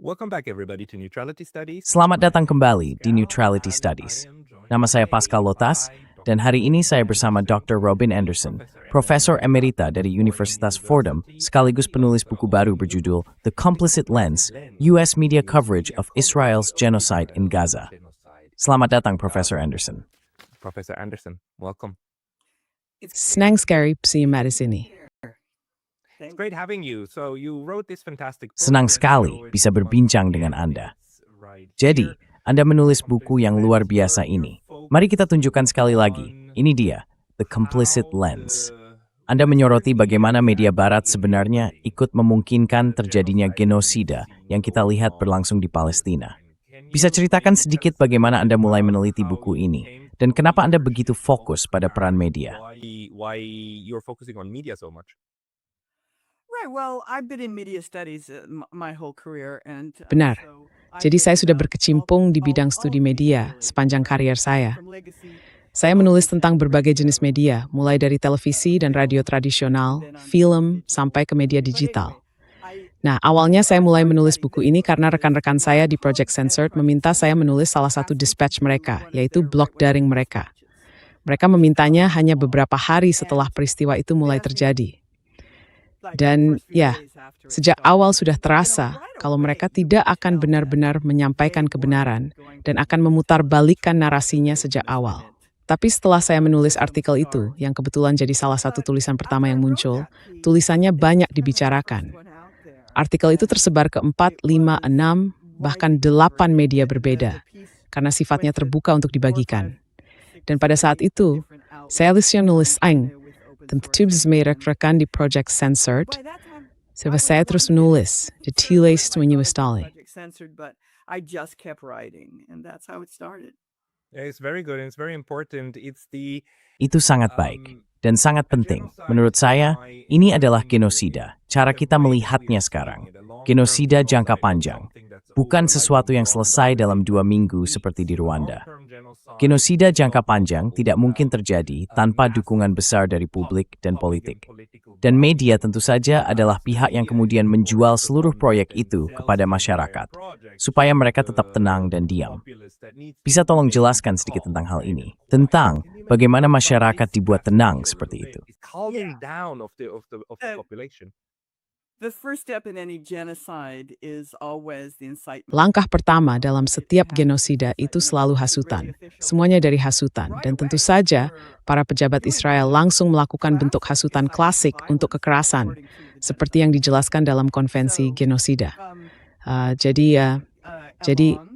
Welcome back everybody to Neutrality Studies. Selamat datang kembali di Neutrality Studies. Nama saya Pascal Lotas, dan hari ini saya bersama Dr. Robin Anderson, Profesor Emerita dari Universitas Fordham, sekaligus penulis buku baru berjudul The Complicit Lens, U.S. Media Coverage of Israel's Genocide in Gaza. Selamat datang, Professor Anderson. Professor Anderson, welcome. Senang sekali bersama di sini. It's great having you. So you wrote this fantastic book. Senang sekali bisa berbincang dengan Anda. Jadi, Anda menulis buku yang luar biasa ini. Mari kita tunjukkan sekali lagi. Ini dia, The Complicit Lens. Anda menyoroti bagaimana media barat sebenarnya ikut memungkinkan terjadinya genosida yang kita lihat berlangsung di Palestina. Bisa ceritakan sedikit bagaimana Anda mulai meneliti buku ini, dan kenapa Anda begitu fokus pada peran media? Why you're focusing on media so much? Right, well, I've been in media studies my whole career and Benar. Jadi saya sudah berkecimpung di bidang studi media sepanjang karier saya. Saya menulis tentang berbagai jenis media, mulai dari televisi dan radio tradisional, film, sampai ke media digital. Nah, awalnya saya mulai menulis buku ini karena rekan-rekan saya di Project Censored meminta saya menulis salah satu dispatch mereka, yaitu blog daring mereka. Mereka memintanya hanya beberapa hari setelah peristiwa itu mulai terjadi. Dan ya, sejak awal sudah terasa kalau mereka tidak akan benar-benar menyampaikan kebenaran dan akan memutarbalikkan narasinya sejak awal. Tapi setelah saya menulis artikel itu, yang kebetulan jadi salah satu tulisan pertama yang muncul, tulisannya banyak dibicarakan. Artikel itu tersebar ke 4, 5, 6, bahkan 8 media berbeda, karena sifatnya terbuka untuk dibagikan. Dan pada saat itu, saya nulis tentu bersama rekan-rekan di Project Censored, serta saya terus menulis, detailnya menyuas tali. I just kept writing, and that's how it started. It's very good and it's very important. Itu sangat baik dan sangat penting. Menurut saya, ini adalah genosida. Cara kita melihatnya sekarang. Genosida jangka panjang. Bukan sesuatu yang selesai dalam 2 minggu seperti di Rwanda. Genosida jangka panjang tidak mungkin terjadi tanpa dukungan besar dari publik dan politik. Dan media tentu saja adalah pihak yang kemudian menjual seluruh proyek itu kepada masyarakat, supaya mereka tetap tenang dan diam. Bisa tolong jelaskan sedikit tentang hal ini? Tentang bagaimana masyarakat dibuat tenang seperti itu. The first step in any genocide is always the incitement. Langkah pertama dalam setiap genosida itu selalu hasutan. Semuanya dari hasutan. Dan tentu saja, para pejabat Israel langsung melakukan bentuk hasutan klasik untuk kekerasan, seperti yang dijelaskan dalam konvensi genosida. Jadi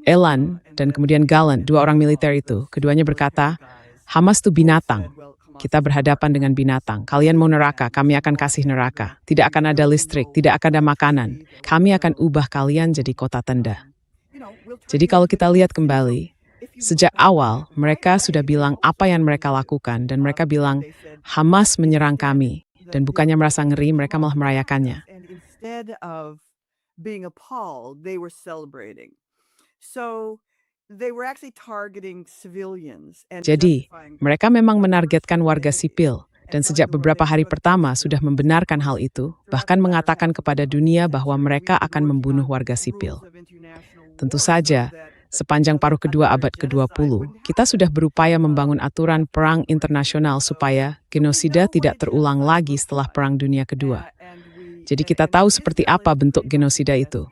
Elan dan kemudian Gallant, 2 orang militer itu, keduanya berkata, Hamas itu binatang. Kita berhadapan dengan binatang. Kalian mau neraka, kami akan kasih neraka. Tidak akan ada listrik, tidak akan ada makanan. Kami akan ubah kalian jadi kota tenda. Jadi kalau kita lihat kembali, sejak awal mereka sudah bilang apa yang mereka lakukan. Dan mereka bilang, Hamas menyerang kami. Dan bukannya merasa ngeri, mereka malah merayakannya. And instead of being appalled, they were celebrating. So they were actually targeting civilians. Jadi, mereka memang menargetkan warga sipil, dan sejak beberapa hari pertama sudah membenarkan hal itu, bahkan mengatakan kepada dunia bahwa mereka akan membunuh warga sipil. Tentu saja, sepanjang paruh kedua abad ke-20, kita sudah berupaya membangun aturan perang internasional supaya genosida tidak terulang lagi setelah Perang Dunia Kedua. Jadi kita tahu seperti apa bentuk genosida itu.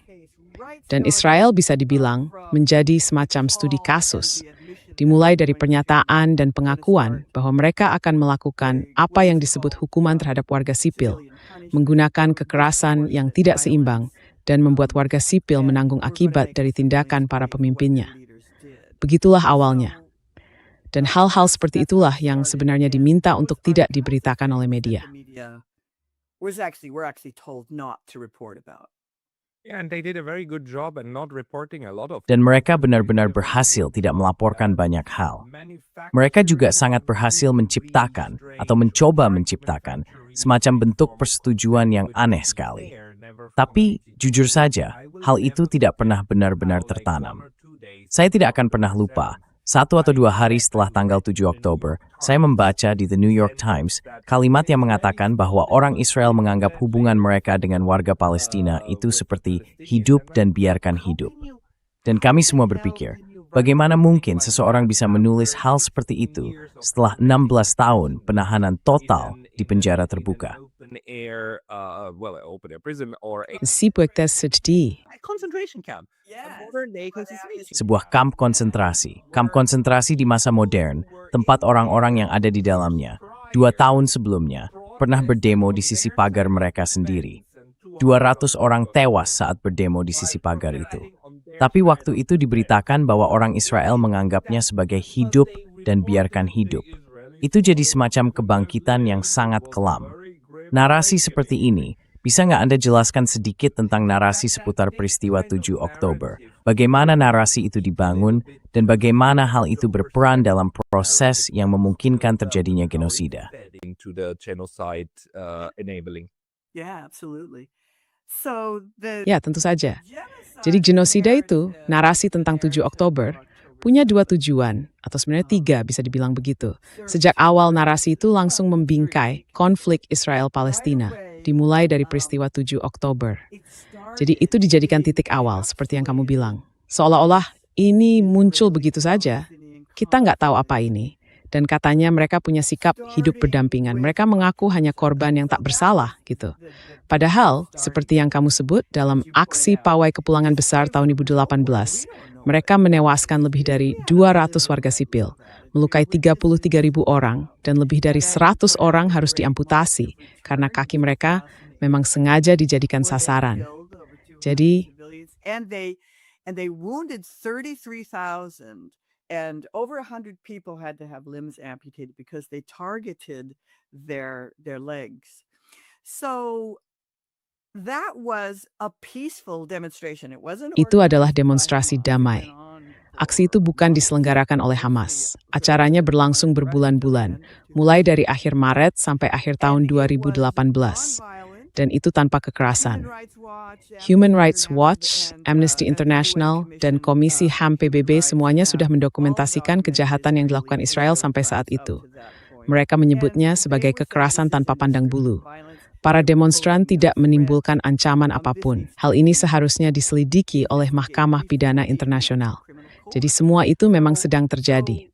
Dan Israel bisa dibilang menjadi semacam studi kasus, dimulai dari pernyataan dan pengakuan bahwa mereka akan melakukan apa yang disebut hukuman terhadap warga sipil, menggunakan kekerasan yang tidak seimbang, dan membuat warga sipil menanggung akibat dari tindakan para pemimpinnya. Begitulah awalnya. Dan hal-hal seperti itulah yang sebenarnya diminta untuk tidak diberitakan oleh media. We're actually told not to report about. Yeah, and they did a very good job and not reporting a lot of. Dan mereka benar-benar berhasil tidak melaporkan banyak hal. Mereka juga sangat berhasil menciptakan atau mencoba menciptakan semacam bentuk persetujuan yang aneh sekali. Tapi, jujur saja, hal itu tidak pernah benar-benar tertanam. Saya tidak akan pernah lupa 1 atau 2 hari setelah tanggal 7 Oktober, saya membaca di The New York Times kalimat yang mengatakan bahwa orang Israel menganggap hubungan mereka dengan warga Palestina itu seperti hidup dan biarkan hidup. Dan kami semua berpikir, bagaimana mungkin seseorang bisa menulis hal seperti itu setelah 16 tahun penahanan total di penjara terbuka? Si puektes sedih. Concentration camp. Sebuah kamp konsentrasi. Kamp konsentrasi di masa modern, tempat orang-orang yang ada di dalamnya, 2 tahun sebelumnya, pernah berdemo di sisi pagar mereka sendiri. 200 orang tewas saat berdemo di sisi pagar itu. Tapi waktu itu diberitakan bahwa orang Israel menganggapnya sebagai hidup dan biarkan hidup. Itu jadi semacam kebangkitan yang sangat kelam. Narasi seperti ini, bisa nggak Anda jelaskan sedikit tentang narasi seputar peristiwa 7 Oktober? Bagaimana narasi itu dibangun dan bagaimana hal itu berperan dalam proses yang memungkinkan terjadinya genosida? Yeah, absolutely. So Ya, tentu saja. Jadi genosida itu, narasi tentang 7 Oktober, punya 2 tujuan, atau sebenarnya 3 bisa dibilang begitu. Sejak awal narasi itu langsung membingkai konflik Israel-Palestina, dimulai dari peristiwa 7 Oktober. Jadi itu dijadikan titik awal, seperti yang kamu bilang. Seolah-olah ini muncul begitu saja, kita nggak tahu apa ini. Dan katanya mereka punya sikap hidup berdampingan. Mereka mengaku hanya korban yang tak bersalah, gitu. Padahal, seperti yang kamu sebut, dalam aksi pawai kepulangan besar tahun 2018, mereka menewaskan lebih dari 200 warga sipil, melukai 33.000 orang, dan lebih dari 100 orang harus diamputasi karena kaki mereka memang sengaja dijadikan sasaran. Jadi, and they wounded 33,000 and over 100 people had to have limbs amputated because they targeted their legs. So that was a peaceful demonstration. It wasn't itu adalah demonstrasi damai. Aksi itu bukan diselenggarakan oleh Hamas. Acaranya berlangsung berbulan-bulan, mulai dari akhir Maret sampai akhir tahun 2018. Dan itu tanpa kekerasan. Human Rights Watch, Amnesty International, dan Komisi HAM PBB semuanya sudah mendokumentasikan kejahatan yang dilakukan Israel sampai saat itu. Mereka menyebutnya sebagai kekerasan tanpa pandang bulu. Para demonstran tidak menimbulkan ancaman apapun. Hal ini seharusnya diselidiki oleh Mahkamah Pidana Internasional. Jadi semua itu memang sedang terjadi.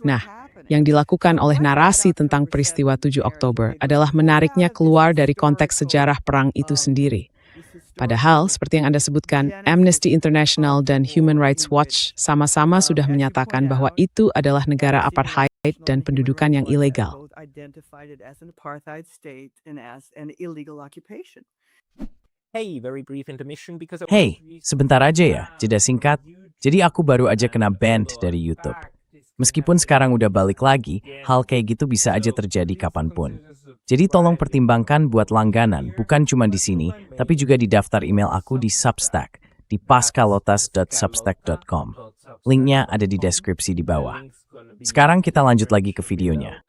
Nah, yang dilakukan oleh narasi tentang peristiwa 7 Oktober adalah menariknya keluar dari konteks sejarah perang itu sendiri. Padahal, seperti yang Anda sebutkan, Amnesty International dan Human Rights Watch sama-sama sudah menyatakan bahwa itu adalah negara apartheid dan pendudukan yang ilegal. Hey, sebentar aja ya, jeda singkat. Jadi aku baru aja kena ban dari YouTube. Meskipun sekarang udah balik lagi, hal kayak gitu bisa aja terjadi kapanpun. Jadi tolong pertimbangkan buat langganan, bukan cuma di sini, tapi juga di daftar email aku di Substack, di pascalotas.substack.com. Linknya ada di deskripsi di bawah. Sekarang kita lanjut lagi ke videonya.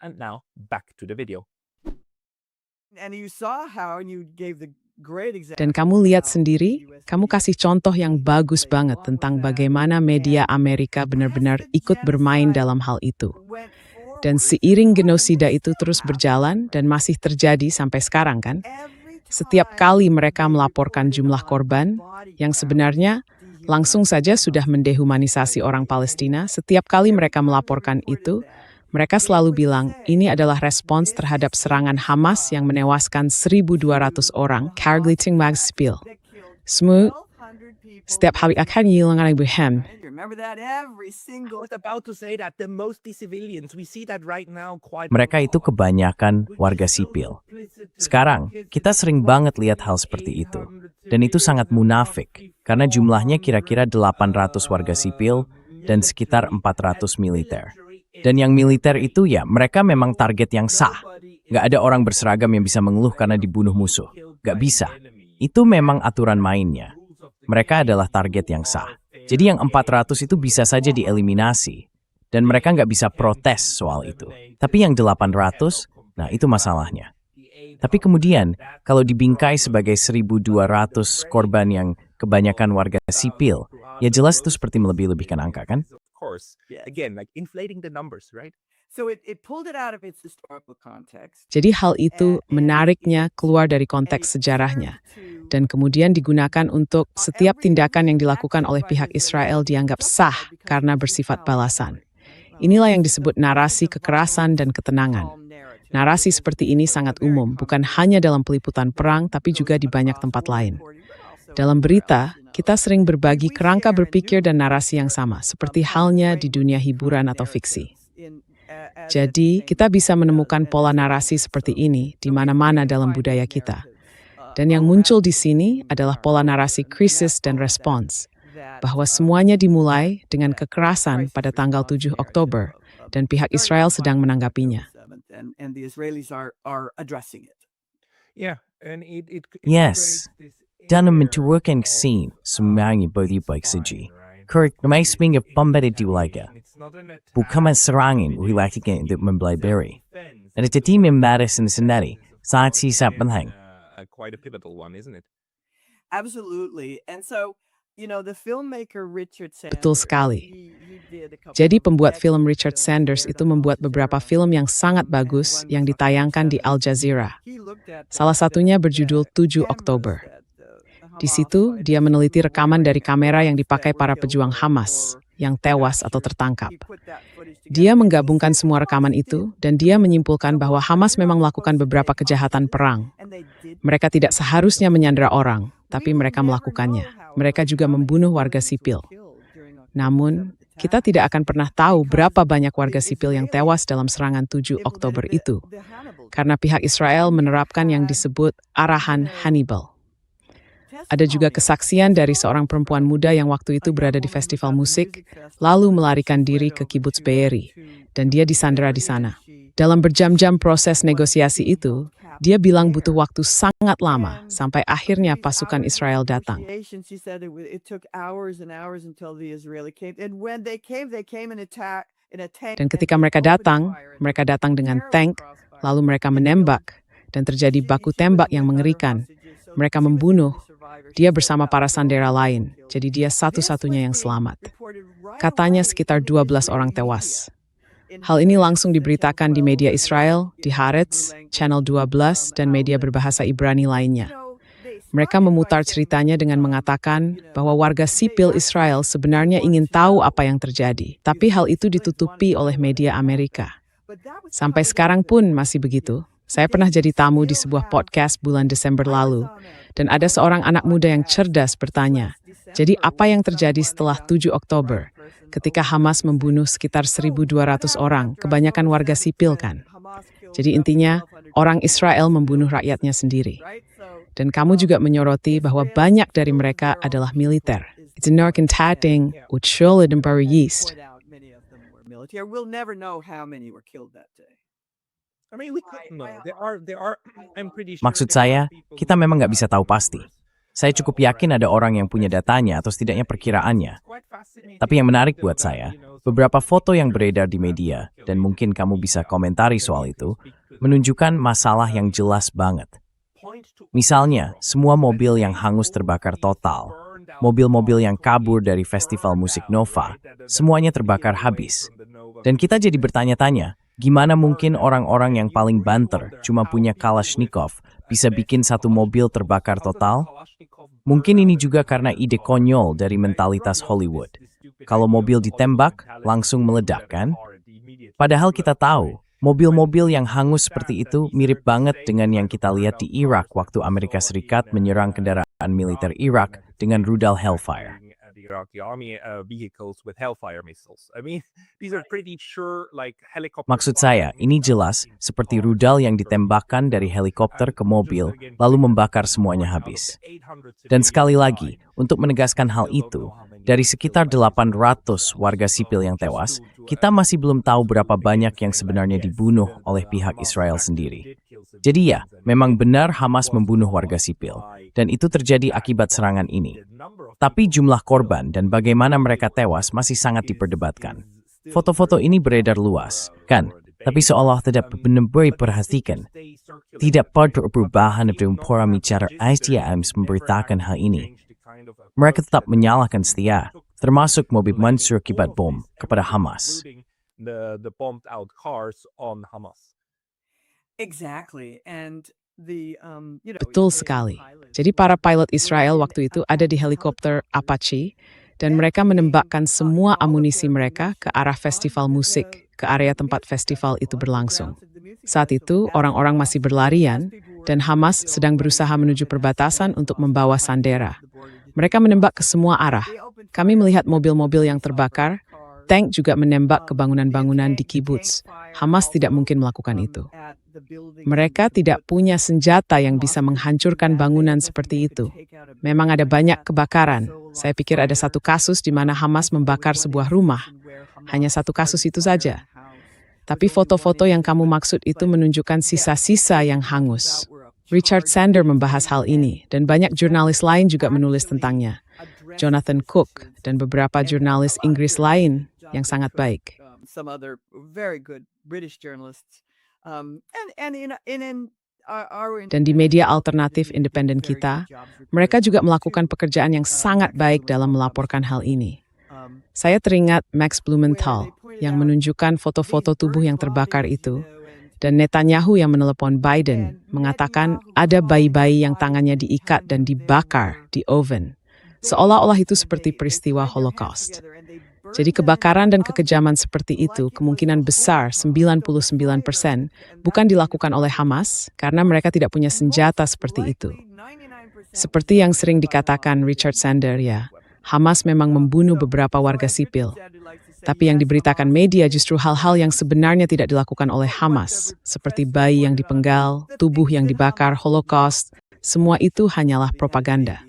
Dan kamu lihat sendiri, kamu kasih contoh yang bagus banget tentang bagaimana media Amerika benar-benar ikut bermain dalam hal itu. Dan seiring genosida itu terus berjalan dan masih terjadi sampai sekarang kan? Setiap kali mereka melaporkan jumlah korban, yang sebenarnya langsung saja sudah mendehumanisasi orang Palestina, setiap kali mereka melaporkan itu, mereka selalu bilang, ini adalah respons terhadap serangan Hamas yang menewaskan 1.200 orang, targeting magspil. Semua, setiap hari akan hilangkan ibu hem. Mereka itu kebanyakan warga sipil. Sekarang, kita sering banget lihat hal seperti itu. Dan itu sangat munafik, karena jumlahnya kira-kira 800 warga sipil dan sekitar 400 militer. Dan yang militer itu ya, mereka memang target yang sah. Nggak ada orang berseragam yang bisa mengeluh karena dibunuh musuh. Nggak bisa. Itu memang aturan mainnya. Mereka adalah target yang sah. Jadi yang 400 itu bisa saja dieliminasi. Dan mereka nggak bisa protes soal itu. Tapi yang 800, nah itu masalahnya. Tapi kemudian, kalau dibingkai sebagai 1.200 korban yang kebanyakan warga sipil, Ya jelas itu seperti melebih-lebihkan angka kan? Of course, again, like inflating the numbers, right? So it pulled it out of its historical context. Jadi hal itu menariknya keluar dari konteks sejarahnya dan kemudian digunakan untuk setiap tindakan yang dilakukan oleh pihak Israel dianggap sah karena bersifat balasan. Inilah yang disebut narasi kekerasan dan ketenangan. Narasi seperti ini sangat umum, bukan hanya dalam peliputan perang, tapi juga di banyak tempat lain. Dalam berita, kita sering berbagi kerangka berpikir dan narasi yang sama, seperti halnya di dunia hiburan atau fiksi. Jadi, kita bisa menemukan pola narasi seperti ini di mana-mana dalam budaya kita. Dan yang muncul di sini adalah pola narasi krisis dan respons, bahwa semuanya dimulai dengan kekerasan pada tanggal 7 Oktober, dan pihak Israel sedang menanggapinya. And the Israelis are addressing it. Yeah, and it Yes. Dan mentuakan scene semuanya baik-baik saja. Kurt, may swing of pembeda di wilayah. Bukan serangan dilakukan untuk membelai. Dan itu tim yang Madison sendiri sangat sisa penting. Quite a pivotal one, isn't it? Absolutely. And so, the filmmaker Richard Sanders. Betul sekali. he did a couple Jadi of pembuat film excellent Richard films Sanders there, itu The membuat House beberapa Terror, film yang sangat and bagus one yang ditayangkan di Al Jazeera. He looked at Salah satunya berjudul 7 Oktober. Di situ, dia meneliti rekaman dari kamera yang dipakai para pejuang Hamas yang tewas atau tertangkap. Dia menggabungkan semua rekaman itu, dan dia menyimpulkan bahwa Hamas memang melakukan beberapa kejahatan perang. Mereka tidak seharusnya menyandera orang, tapi mereka melakukannya. Mereka juga membunuh warga sipil. Namun, kita tidak akan pernah tahu berapa banyak warga sipil yang tewas dalam serangan 7 Oktober itu, karena pihak Israel menerapkan yang disebut arahan Hannibal. Ada juga kesaksian dari seorang perempuan muda yang waktu itu berada di festival musik, lalu melarikan diri ke kibbutz Be'eri, dan dia disandera di sana. Dalam berjam-jam proses negosiasi itu, dia bilang butuh waktu sangat lama, sampai akhirnya pasukan Israel datang. She said it took hours and hours until the Israeli came. And when they came in a tank. Dan ketika mereka datang dengan tank, lalu mereka menembak, dan terjadi baku tembak yang mengerikan. Mereka membunuh. Dia bersama para sandera lain, jadi dia satu-satunya yang selamat. Katanya sekitar 12 orang tewas. Hal ini langsung diberitakan di media Israel, di Haaretz, Channel 12, dan media berbahasa Ibrani lainnya. Mereka memutar ceritanya dengan mengatakan bahwa warga sipil Israel sebenarnya ingin tahu apa yang terjadi, tapi hal itu ditutupi oleh media Amerika. Sampai sekarang pun masih begitu. Saya pernah jadi tamu di sebuah podcast bulan Desember lalu, dan ada seorang anak muda yang cerdas bertanya, jadi apa yang terjadi setelah 7 Oktober, ketika Hamas membunuh sekitar 1.200 orang, kebanyakan warga sipil kan? Jadi intinya, orang Israel membunuh rakyatnya sendiri. Dan kamu juga menyoroti bahwa banyak dari mereka adalah militer. It's an tating ut schulden yeast. We'll never know how many were killed that day. I mean, we could know. There are. I'm pretty sure. Maksud saya, kita memang nggak bisa tahu pasti. Saya cukup yakin ada orang yang punya datanya atau setidaknya perkiraannya. Tapi yang menarik buat saya, beberapa foto yang beredar di media, dan mungkin kamu bisa komentari soal itu, menunjukkan masalah yang jelas banget. Misalnya, semua mobil yang hangus terbakar total, mobil-mobil yang kabur dari festival musik Nova, semuanya terbakar habis. Dan kita jadi bertanya-tanya, gimana mungkin orang-orang yang paling banter cuma punya Kalashnikov bisa bikin satu mobil terbakar total? Mungkin ini juga karena ide konyol dari mentalitas Hollywood. Kalau mobil ditembak, langsung meledak kan? Padahal kita tahu, mobil-mobil yang hangus seperti itu mirip banget dengan yang kita lihat di Irak waktu Amerika Serikat menyerang kendaraan militer Irak dengan rudal Hellfire. Iraqi army vehicles with Hellfire missiles. I mean, these are pretty sure like helicopter. Maksud saya, ini jelas seperti rudal yang ditembakkan dari helikopter ke mobil, lalu membakar semuanya habis. Dan sekali lagi, untuk menegaskan hal itu, dari sekitar 800 warga sipil yang tewas, kita masih belum tahu berapa banyak yang sebenarnya dibunuh oleh pihak Israel sendiri. Jadi ya, memang benar Hamas membunuh warga sipil, dan itu terjadi akibat serangan ini. Tapi jumlah korban dan bagaimana mereka tewas masih sangat diperdebatkan. Foto-foto ini beredar luas, kan? Tapi seolah tidak benar-benar diperhatikan. Tidak pada perubahan dalam pola bicara ICM memberitakan hal ini. Mereka tetap menyalahkan setia. termasuk mobil Mansur kibat bom kepada Hamas. Including the bombed out cars on Hamas. Exactly. And the Betul sekali. Jadi para pilot Israel waktu itu ada di helikopter Apache dan mereka menembakkan semua amunisi mereka ke arah festival musik, ke area tempat festival itu berlangsung. Saat itu orang-orang masih berlarian dan Hamas sedang berusaha menuju perbatasan untuk membawa sandera. Mereka menembak ke semua arah. Kami melihat mobil-mobil yang terbakar, tank juga menembak ke bangunan-bangunan di kibbutz. Hamas tidak mungkin melakukan itu. Mereka tidak punya senjata yang bisa menghancurkan bangunan seperti itu. Memang ada banyak kebakaran. Saya pikir ada satu kasus di mana Hamas membakar sebuah rumah. Hanya satu kasus itu saja. Tapi foto-foto yang kamu maksud itu menunjukkan sisa-sisa yang hangus. Richard Sander membahas hal ini, dan banyak jurnalis lain juga menulis tentangnya. Jonathan Cook dan beberapa jurnalis Inggris lain yang sangat baik. Some other very good British journalists. Dan di media alternatif independen kita, mereka juga melakukan pekerjaan yang sangat baik dalam melaporkan hal ini. Saya teringat Max Blumenthal yang menunjukkan foto-foto tubuh yang terbakar itu, dan Netanyahu yang menelepon Biden mengatakan ada bayi-bayi yang tangannya diikat dan dibakar di oven. Seolah-olah itu seperti peristiwa Holocaust. Jadi kebakaran dan kekejaman seperti itu kemungkinan besar 99% bukan dilakukan oleh Hamas karena mereka tidak punya senjata seperti itu. Seperti yang sering dikatakan Richard Sander, ya, Hamas memang membunuh beberapa warga sipil. Tapi yang diberitakan media justru hal-hal yang sebenarnya tidak dilakukan oleh Hamas, seperti bayi yang dipenggal, tubuh yang dibakar, Holocaust, semua itu hanyalah propaganda.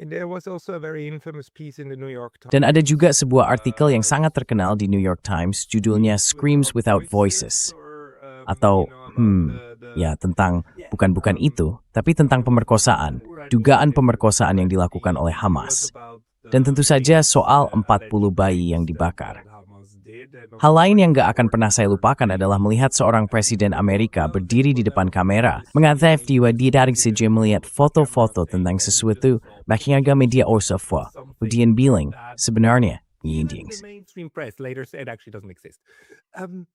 There was also a very infamous piece in the New York Times. Dan ada juga sebuah artikel yang sangat terkenal di New York Times, judulnya Screams Without Voices. Atau, ya tentang, bukan itu, tapi tentang pemerkosaan, dugaan pemerkosaan yang dilakukan oleh Hamas. Dan tentu saja soal 40 bayi yang dibakar. Hal lain yang gak akan pernah saya lupakan adalah melihat seorang presiden Amerika berdiri di depan kamera, mengatakan dia dari saja melihat foto-foto tentang sesuatu, bahkan media Osafwa, kemudian bilang, sebenarnya, Indians. The mainstream press later said actually doesn't exist. And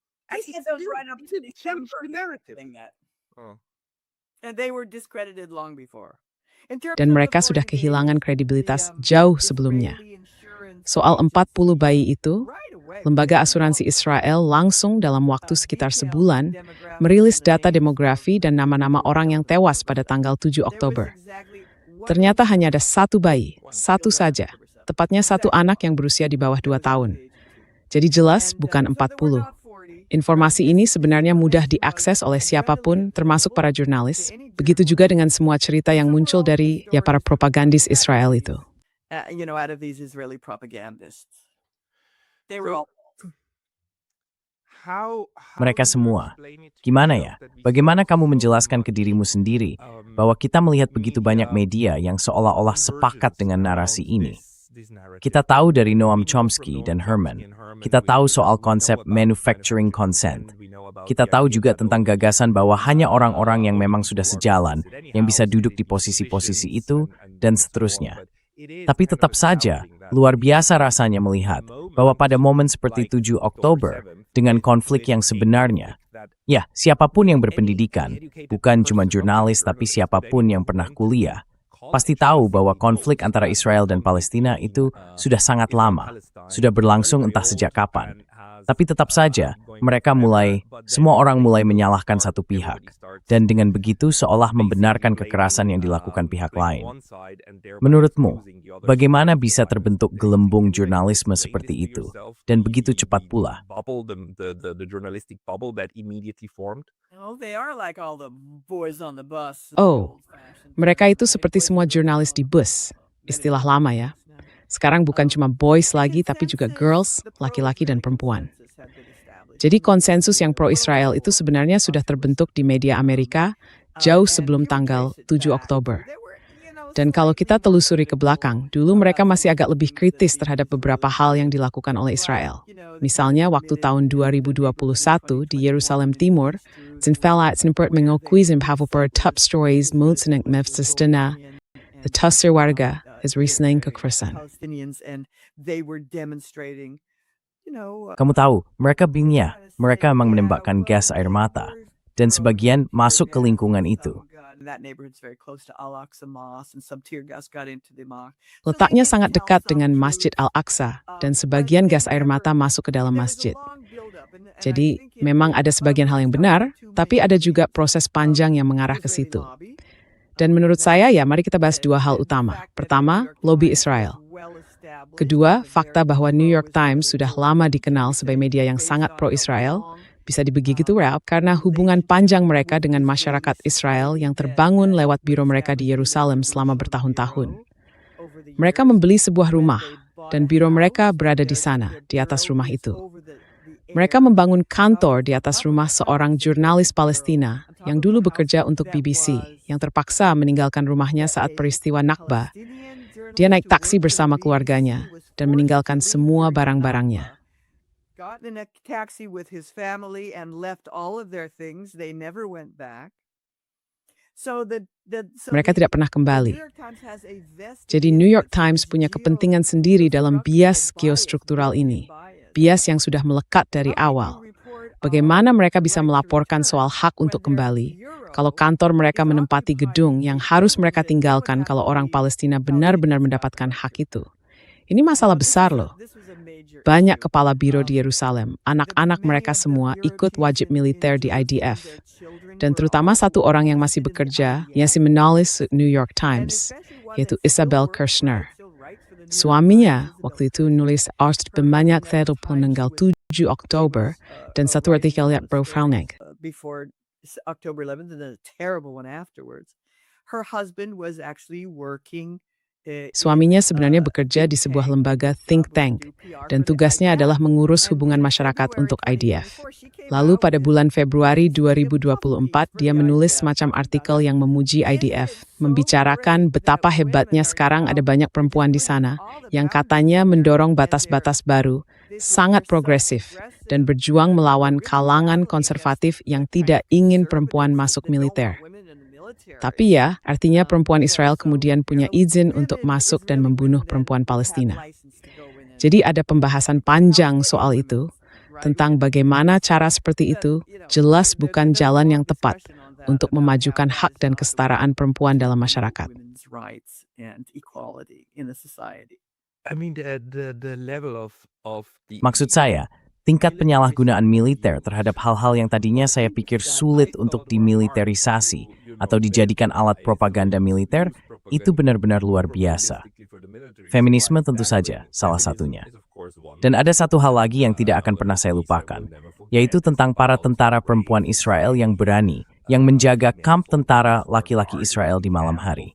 they were discredited long before. Dan mereka sudah kehilangan kredibilitas jauh sebelumnya. Soal 40 bayi itu, Lembaga Asuransi Israel langsung dalam waktu sekitar sebulan merilis data demografi dan nama-nama orang yang tewas pada tanggal 7 Oktober. Ternyata hanya ada satu bayi, satu saja, tepatnya satu anak yang berusia di bawah 2 tahun. Jadi jelas bukan 40. Informasi ini sebenarnya mudah diakses oleh siapapun, termasuk para jurnalis. Begitu juga dengan semua cerita yang muncul dari para propagandis Israel itu. Out of these Israeli propagandists. They were all Mereka semua. Gimana ya? Bagaimana kamu menjelaskan ke dirimu sendiri bahwa kita melihat begitu banyak media yang seolah-olah sepakat dengan narasi ini? Kita tahu dari Noam Chomsky dan Herman. Kita tahu soal konsep manufacturing consent. Kita tahu juga tentang gagasan bahwa hanya orang-orang yang memang sudah sejalan yang bisa duduk di posisi-posisi itu, dan seterusnya. Tapi tetap saja, luar biasa rasanya melihat bahwa pada momen seperti 7 Oktober, dengan konflik yang sebenarnya, ya, siapapun yang berpendidikan, bukan cuma jurnalis tapi siapapun yang pernah kuliah, pasti tahu bahwa konflik antara Israel dan Palestina itu sudah sangat lama, sudah berlangsung entah sejak kapan. Tapi tetap saja, semua orang mulai menyalahkan satu pihak. Dan dengan begitu seolah membenarkan kekerasan yang dilakukan pihak lain. Menurutmu, bagaimana bisa terbentuk gelembung jurnalisme seperti itu? Dan begitu cepat pula? Mereka itu seperti semua jurnalis di bus. Istilah lama ya. Sekarang bukan cuma boys lagi, tapi juga girls, laki-laki dan perempuan. Jadi konsensus yang pro-Israel itu sebenarnya sudah terbentuk di media Amerika jauh sebelum tanggal 7 Oktober. Dan kalau kita telusuri ke belakang, dulu mereka masih agak lebih kritis terhadap beberapa hal yang dilakukan oleh Israel. Misalnya waktu tahun 2021 di Yerusalem Timur, Zinfela Zinpert mengakui Zimbabwe top stories multinek mefsistena. the Tusser warga, is reasoning kekerasan. Palestinians, and they were demonstrating, Kamu tahu, mereka bingnya, mereka memang menembakkan gas air mata, dan sebagian masuk ke lingkungan itu. Letaknya sangat dekat dengan Masjid Al-Aqsa, dan sebagian gas air mata masuk ke dalam masjid. Jadi, memang ada sebagian hal yang benar, tapi ada juga proses panjang yang mengarah ke situ. Dan menurut saya, ya mari kita bahas dua hal utama. Pertama, lobi Israel. Kedua, fakta bahwa New York Times sudah lama dikenal sebagai media yang sangat pro-Israel, bisa begitu rap karena hubungan panjang mereka dengan masyarakat Israel yang terbangun lewat biro mereka di Yerusalem selama bertahun-tahun. Mereka membeli sebuah rumah, dan biro mereka berada di sana, di atas rumah itu. Mereka membangun kantor di atas rumah seorang jurnalis Palestina yang dulu bekerja untuk BBC, yang terpaksa meninggalkan rumahnya saat peristiwa Nakba. Dia naik taksi bersama keluarganya dan meninggalkan semua barang-barangnya. Mereka tidak pernah kembali. Jadi New York Times punya kepentingan sendiri dalam bias geostruktural ini. Bias yang sudah melekat dari awal. Bagaimana mereka bisa melaporkan soal hak untuk kembali kalau kantor mereka menempati gedung yang harus mereka tinggalkan kalau orang Palestina benar-benar mendapatkan hak itu. Ini masalah besar loh. Banyak kepala biro di Yerusalem, anak-anak mereka semua ikut wajib militer di IDF. Dan terutama satu orang yang masih bekerja, yang menulis New York Times, yaitu Isabel Kirshner. Suaminya waktu itu nulis artikel banyak terpeninggal 7 Oktober dan satu artikel yang pro-Falnek. Before October 11th and then a terrible one afterwards. Her husband was actually working. Suaminya sebenarnya bekerja di sebuah lembaga think tank dan tugasnya adalah mengurus hubungan masyarakat untuk IDF. Lalu pada bulan Februari 2024 dia menulis semacam artikel yang memuji IDF, membicarakan betapa hebatnya sekarang ada banyak perempuan di sana yang katanya mendorong batas-batas baru, sangat progresif, dan berjuang melawan kalangan konservatif yang tidak ingin perempuan masuk militer. Tapi ya, artinya perempuan Israel kemudian punya izin untuk masuk dan membunuh perempuan Palestina. Jadi ada pembahasan panjang soal itu, tentang bagaimana cara seperti itu jelas bukan jalan yang tepat untuk memajukan hak dan kesetaraan perempuan dalam masyarakat. Maksud saya, tingkat penyalahgunaan militer terhadap hal-hal yang tadinya saya pikir sulit untuk dimiliterisasi atau dijadikan alat propaganda militer, itu benar-benar luar biasa. Feminisme tentu saja salah satunya. Dan ada satu hal lagi yang tidak akan pernah saya lupakan, yaitu tentang para tentara perempuan Israel yang berani, yang menjaga kamp tentara laki-laki Israel di malam hari.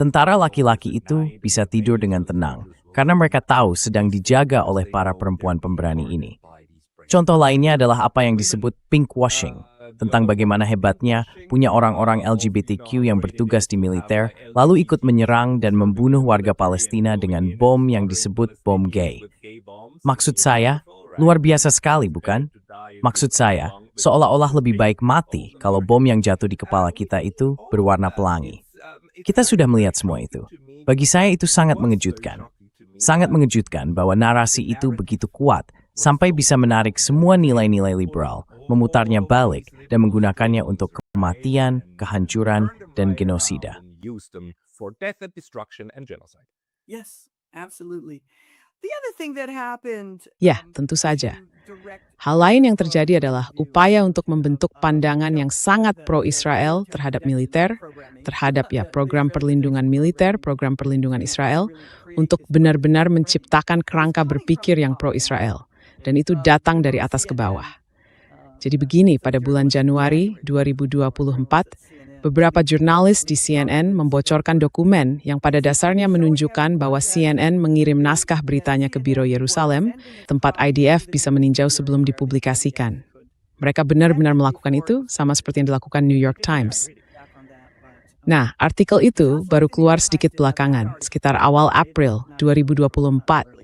Tentara laki-laki itu bisa tidur dengan tenang, karena mereka tahu sedang dijaga oleh para perempuan pemberani ini. Contoh lainnya adalah apa yang disebut pink washing, tentang bagaimana hebatnya punya orang-orang LGBTQ yang bertugas di militer, lalu ikut menyerang dan membunuh warga Palestina dengan bom yang disebut bom gay. Maksud saya, luar biasa sekali bukan? Maksud saya, seolah-olah lebih baik mati kalau bom yang jatuh di kepala kita itu berwarna pelangi. Kita sudah melihat semua itu. Bagi saya itu sangat mengejutkan. Sangat mengejutkan bahwa narasi itu begitu kuat, sampai bisa menarik semua nilai-nilai liberal, memutarnya balik, dan menggunakannya untuk kematian, kehancuran, dan genosida. Yes, absolutely. The other thing that happened. Ya, tentu saja. Hal lain yang terjadi adalah upaya untuk membentuk pandangan yang sangat pro-Israel terhadap militer, terhadap program perlindungan militer, program perlindungan Israel, untuk benar-benar menciptakan kerangka berpikir yang pro-Israel. Dan itu datang dari atas ke bawah. Jadi begini, pada bulan Januari 2024, beberapa jurnalis di CNN membocorkan dokumen yang pada dasarnya menunjukkan bahwa CNN mengirim naskah beritanya ke Biro Yerusalem, tempat IDF bisa meninjau sebelum dipublikasikan. Mereka benar-benar melakukan itu, sama seperti yang dilakukan New York Times. Nah, artikel itu baru keluar sedikit belakangan, sekitar awal April 2024.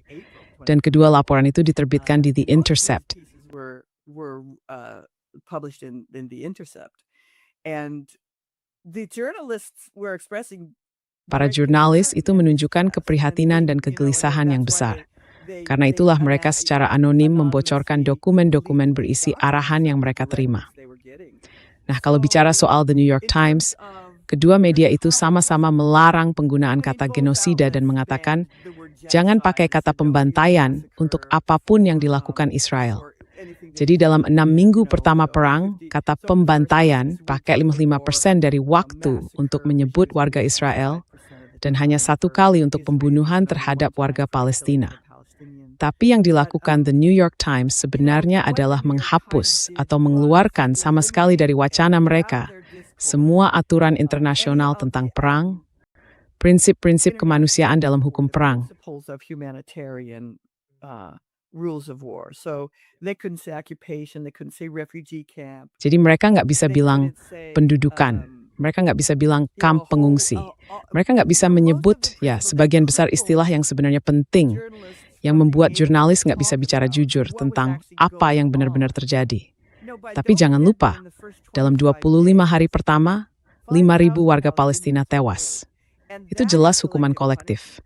Dan kedua laporan itu diterbitkan di The Intercept. Were published in The Intercept. And the journalists were expressing Para jurnalis itu menunjukkan keprihatinan dan kegelisahan yang besar. Karena itulah mereka secara anonim membocorkan dokumen-dokumen berisi arahan yang mereka terima. Nah, kalau bicara soal The New York Times, kedua media itu sama-sama melarang penggunaan kata genosida dan mengatakan, jangan pakai kata pembantaian untuk apapun yang dilakukan Israel. Jadi dalam 6 minggu pertama perang, kata pembantaian pakai 55% dari waktu untuk menyebut warga Israel dan hanya 1 kali untuk pembunuhan terhadap warga Palestina. Tapi yang dilakukan The New York Times sebenarnya adalah menghapus atau mengeluarkan sama sekali dari wacana mereka semua aturan internasional tentang perang, prinsip-prinsip kemanusiaan dalam hukum perang. Jadi mereka nggak bisa bilang pendudukan, mereka nggak bisa bilang kamp pengungsi, mereka nggak bisa menyebut sebagian besar istilah yang sebenarnya penting, yang membuat jurnalis nggak bisa bicara jujur tentang apa yang benar-benar terjadi. Tapi jangan lupa, dalam 25 hari pertama, 5.000 warga Palestina tewas. Itu jelas hukuman kolektif.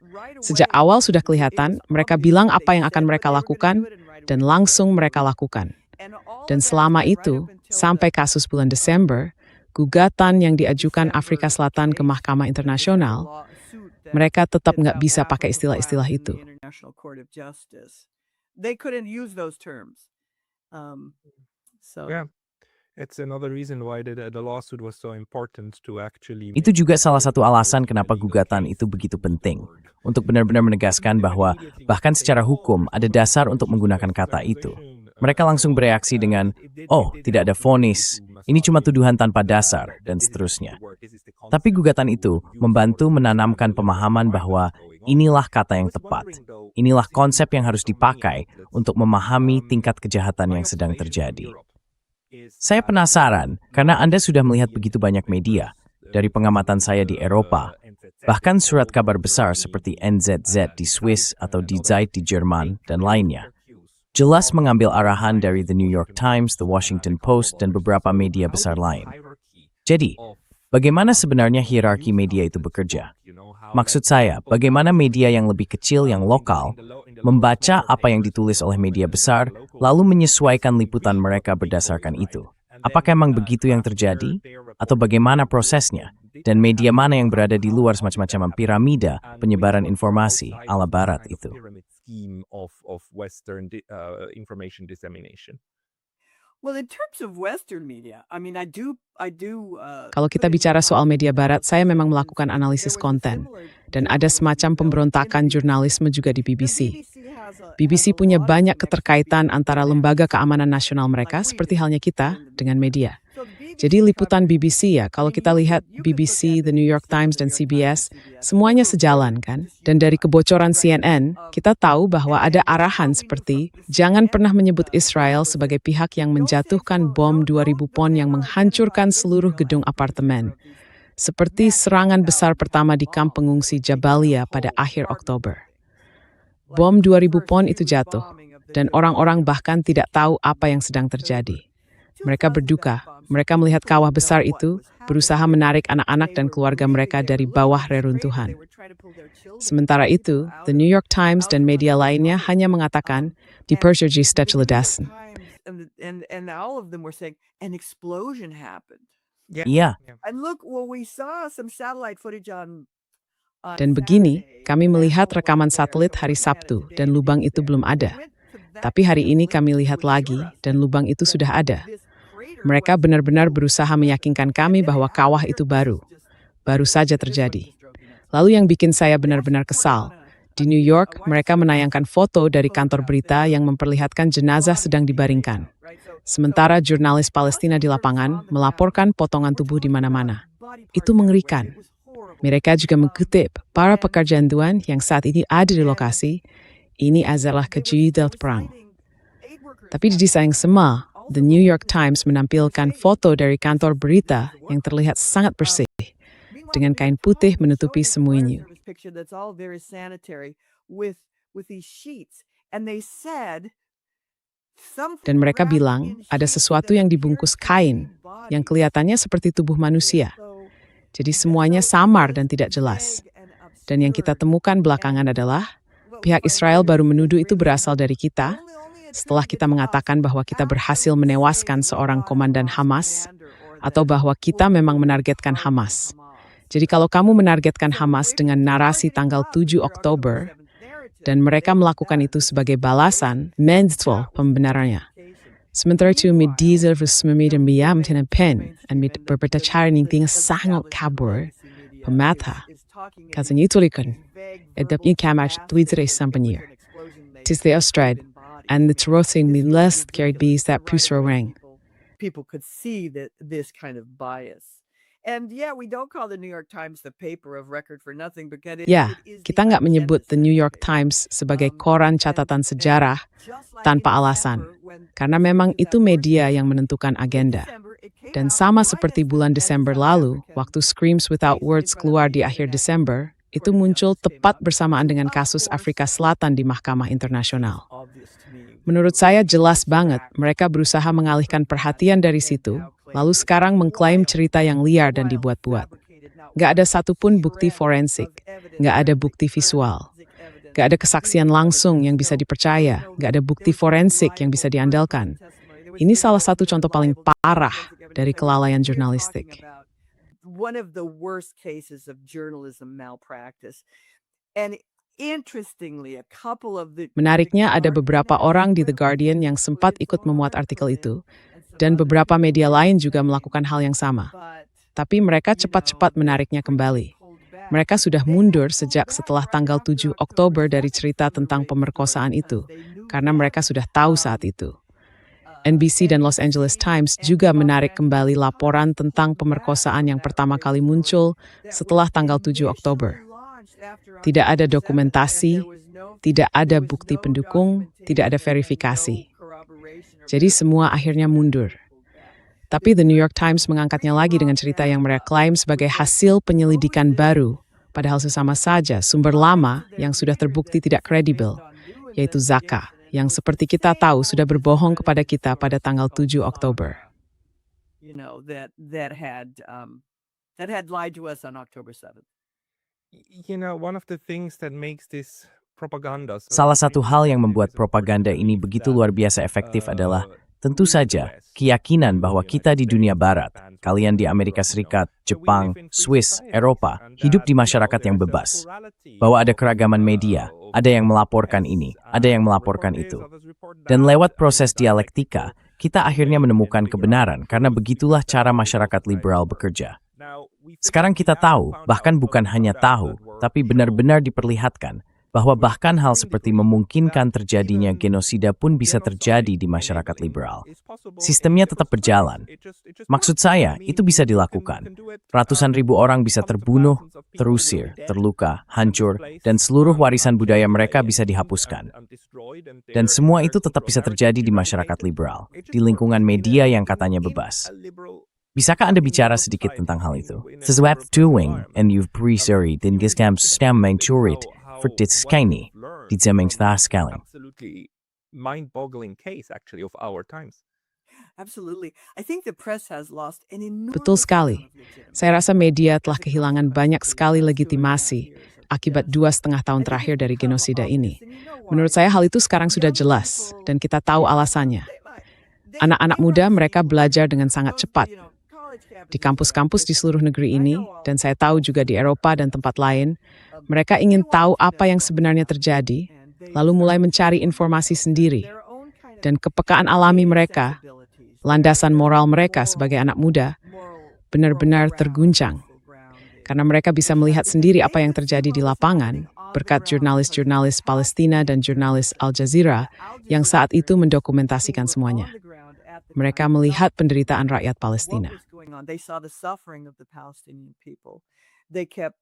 Sejak awal sudah kelihatan, mereka bilang apa yang akan mereka lakukan, dan langsung mereka lakukan. Dan selama itu, sampai kasus bulan Desember, gugatan yang diajukan Afrika Selatan ke Mahkamah Internasional, mereka tetap nggak bisa pakai istilah-istilah itu. Itu juga salah satu alasan kenapa gugatan itu begitu penting, untuk benar-benar menegaskan bahwa bahkan secara hukum ada dasar untuk menggunakan kata itu. Mereka langsung bereaksi dengan, oh, tidak ada vonis, ini cuma tuduhan tanpa dasar, dan seterusnya. Tapi gugatan itu membantu menanamkan pemahaman bahwa inilah kata yang tepat. Inilah konsep yang harus dipakai untuk memahami tingkat kejahatan yang sedang terjadi. Saya penasaran, karena Anda sudah melihat begitu banyak media, dari pengamatan saya di Eropa, bahkan surat kabar besar seperti NZZ di Swiss atau Die Zeit di Jerman, dan lainnya. Jelas mengambil arahan dari The New York Times, The Washington Post, dan beberapa media besar lain. Jadi, bagaimana sebenarnya hierarki media itu bekerja? Maksud saya, bagaimana media yang lebih kecil, yang lokal, membaca apa yang ditulis oleh media besar, lalu menyesuaikan liputan mereka berdasarkan itu. Apakah memang begitu yang terjadi? Atau bagaimana prosesnya? Dan media mana yang berada di luar semacam piramida penyebaran informasi ala Barat itu? Kalau kita bicara soal media Barat, saya memang melakukan analisis konten. Dan ada semacam pemberontakan jurnalisme juga di BBC. BBC punya banyak keterkaitan antara lembaga keamanan nasional mereka, seperti halnya kita, dengan media. Jadi liputan BBC kalau kita lihat BBC, The New York Times, dan CBS, semuanya sejalan kan? Dan dari kebocoran CNN, kita tahu bahwa ada arahan seperti, jangan pernah menyebut Israel sebagai pihak yang menjatuhkan bom 2.000 pon yang menghancurkan seluruh gedung apartemen. Seperti serangan besar pertama di kamp pengungsi Jabalia pada akhir Oktober. Bom 2.000 pon itu jatuh, dan orang-orang bahkan tidak tahu apa yang sedang terjadi. Mereka berduka. Mereka melihat kawah besar itu, berusaha menarik anak-anak dan keluarga mereka dari bawah reruntuhan. Sementara itu, The New York Times dan media lainnya hanya mengatakan, di Persyrgi stach ledasen. Iya. Dan begini, kami melihat rekaman satelit hari Sabtu dan lubang itu belum ada. Tapi hari ini kami lihat lagi dan lubang itu sudah ada. Mereka benar-benar berusaha meyakinkan kami bahwa kawah itu baru saja terjadi. Lalu yang bikin saya benar-benar kesal, di New York mereka menayangkan foto dari kantor berita yang memperlihatkan jenazah sedang dibaringkan. Sementara jurnalis Palestina di lapangan melaporkan potongan tubuh di mana-mana. Itu mengerikan. Mereka juga mengutip para pekerjaan Tuhan yang saat ini ada di lokasi, ini adalah kejadian perang. Tapi di desa yang sama, The New York Times menampilkan foto dari kantor berita yang terlihat sangat bersih, dengan kain putih menutupi semuanya. Dan mereka bilang ada sesuatu yang dibungkus kain, yang kelihatannya seperti tubuh manusia. Jadi semuanya samar dan tidak jelas. Dan yang kita temukan belakangan adalah pihak Israel baru menuduh itu berasal dari kita setelah kita mengatakan bahwa kita berhasil menewaskan seorang komandan Hamas atau bahwa kita memang menargetkan Hamas. Jadi kalau kamu menargetkan Hamas dengan narasi tanggal 7 Oktober dan mereka melakukan itu sebagai balasan, mensual pembenarannya. Sementara itu, med dieser resmi dan biam dengan pen dan med berbicara yang sangat kabur, pemata, katanya itu likan, edapnya kamar Twitter sampanyer. Tis the Austrad, and the trotting the last carried bees that pusher rang. People could see that this kind of bias. And yeah, we don't call the New York Times the paper of record for nothing because Ya, kita nggak menyebut The New York Times sebagai koran catatan sejarah tanpa alasan, karena memang itu media yang menentukan agenda. Dan sama seperti bulan Desember lalu, waktu Screams Without Words keluar di akhir Desember, itu muncul tepat bersamaan dengan kasus Afrika Selatan di Mahkamah Internasional. Menurut saya jelas banget mereka berusaha mengalihkan perhatian dari situ, lalu sekarang mengklaim cerita yang liar dan dibuat-buat. Nggak ada satupun bukti forensik, nggak ada bukti visual, nggak ada kesaksian langsung yang bisa dipercaya, nggak ada bukti forensik yang bisa diandalkan. Ini salah satu contoh paling parah dari kelalaian jurnalistik. One of the worst cases of journalism malpractice. And interestingly, a couple of the Menariknya ada beberapa orang di The Guardian yang sempat ikut memuat artikel itu, dan beberapa media lain juga melakukan hal yang sama. Tapi mereka cepat-cepat menariknya kembali. Mereka sudah mundur sejak setelah tanggal 7 Oktober dari cerita tentang pemerkosaan itu, karena mereka sudah tahu saat itu. NBC dan Los Angeles Times juga menarik kembali laporan tentang pemerkosaan yang pertama kali muncul setelah tanggal 7 Oktober. Tidak ada dokumentasi, tidak ada bukti pendukung, tidak ada verifikasi. Jadi semua akhirnya mundur. Tapi The New York Times mengangkatnya lagi dengan cerita yang mereka klaim sebagai hasil penyelidikan baru, padahal sesama saja sumber lama yang sudah terbukti tidak kredibel, yaitu Zaka, yang seperti kita tahu sudah berbohong kepada kita pada tanggal 7 Oktober. You know, that had lied to us on October 7th. You know, one of the things that makes this propaganda Salah satu hal yang membuat propaganda ini begitu luar biasa efektif adalah, tentu saja, keyakinan bahwa kita di dunia barat, kalian di Amerika Serikat, Jepang, Swiss, Eropa, hidup di masyarakat yang bebas. Bahwa ada keragaman media, ada yang melaporkan ini, ada yang melaporkan itu. Dan lewat proses dialektika, kita akhirnya menemukan kebenaran karena begitulah cara masyarakat liberal bekerja. Sekarang kita tahu, bahkan bukan hanya tahu, tapi benar-benar diperlihatkan, bahwa bahkan hal seperti memungkinkan terjadinya genosida pun bisa terjadi di masyarakat liberal. Sistemnya tetap berjalan. Maksud saya, itu bisa dilakukan. Ratusan ribu orang bisa terbunuh, terusir, terluka, hancur, dan seluruh warisan budaya mereka bisa dihapuskan. Dan semua itu tetap bisa terjadi di masyarakat liberal, di lingkungan media yang katanya bebas. Bisakah Anda bicara sedikit tentang hal itu? Sesuatu tuwing, and you've pre-seri, din gisgam stem mengcurit, for ditskini, di zemeng sekali. Absolutely mind-boggling case actually of our times. Absolutely. I think the press has lost an enormous Betul sekali. Saya rasa media telah kehilangan banyak sekali legitimasi akibat 2,5 tahun terakhir dari genosida ini. Menurut saya hal itu sekarang sudah jelas, dan kita tahu alasannya. Anak-anak muda mereka belajar dengan sangat cepat. Di kampus-kampus di seluruh negeri ini, dan saya tahu juga di Eropa dan tempat lain, mereka ingin tahu apa yang sebenarnya terjadi, lalu mulai mencari informasi sendiri. Dan kepekaan alami mereka, landasan moral mereka sebagai anak muda, benar-benar terguncang. Karena mereka bisa melihat sendiri apa yang terjadi di lapangan, berkat jurnalis-jurnalis Palestina dan jurnalis Al Jazeera yang saat itu mendokumentasikan semuanya. Mereka melihat penderitaan rakyat Palestina. They saw the suffering of the Palestinian people. They kept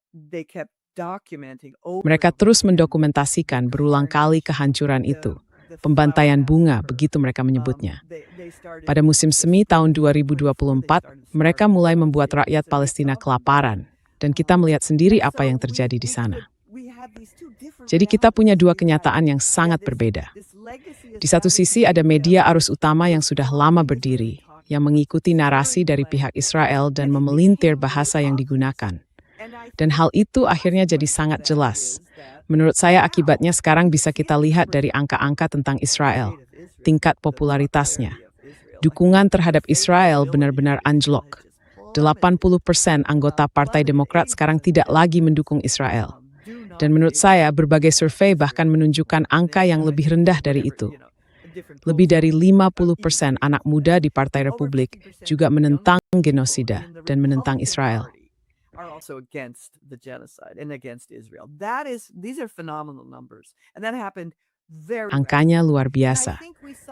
documenting over. Mereka terus mendokumentasikan berulang kali kehancuran itu. Pembantaian bunga, begitu mereka menyebutnya. Pada musim semi tahun 2024, mereka mulai membuat rakyat Palestina kelaparan. Dan kita melihat sendiri apa yang terjadi di sana. Jadi kita punya dua kenyataan yang sangat berbeda. Di satu sisi ada media arus utama yang sudah lama berdiri, yang mengikuti narasi dari pihak Israel dan memelintir bahasa yang digunakan. Dan hal itu akhirnya jadi sangat jelas. Menurut saya akibatnya sekarang bisa kita lihat dari angka-angka tentang Israel, tingkat popularitasnya. Dukungan terhadap Israel benar-benar anjlok. 80% anggota Partai Demokrat sekarang tidak lagi mendukung Israel. Dan menurut saya berbagai survei bahkan menunjukkan angka yang lebih rendah dari itu. Lebih dari 50% anak muda di Partai Republik juga menentang genosida dan menentang Israel. Are also against the genocide and against Israel. These are phenomenal numbers, and that happened very. Angkanya luar biasa.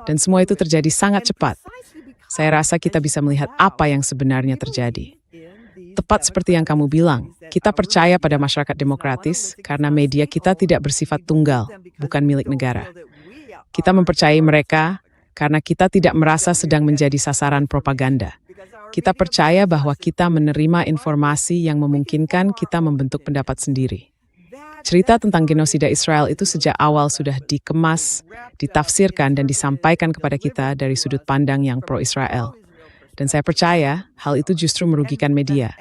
Dan semua itu terjadi sangat cepat. Saya rasa kita bisa melihat apa yang sebenarnya terjadi. Tepat seperti yang kamu bilang, kita percaya pada masyarakat demokratis karena media kita tidak bersifat tunggal, bukan milik negara. Kita mempercayai mereka karena kita tidak merasa sedang menjadi sasaran propaganda. Kita percaya bahwa kita menerima informasi yang memungkinkan kita membentuk pendapat sendiri. Cerita tentang genosida Israel itu sejak awal sudah dikemas, ditafsirkan, dan disampaikan kepada kita dari sudut pandang yang pro-Israel. Dan saya percaya hal itu justru merugikan media.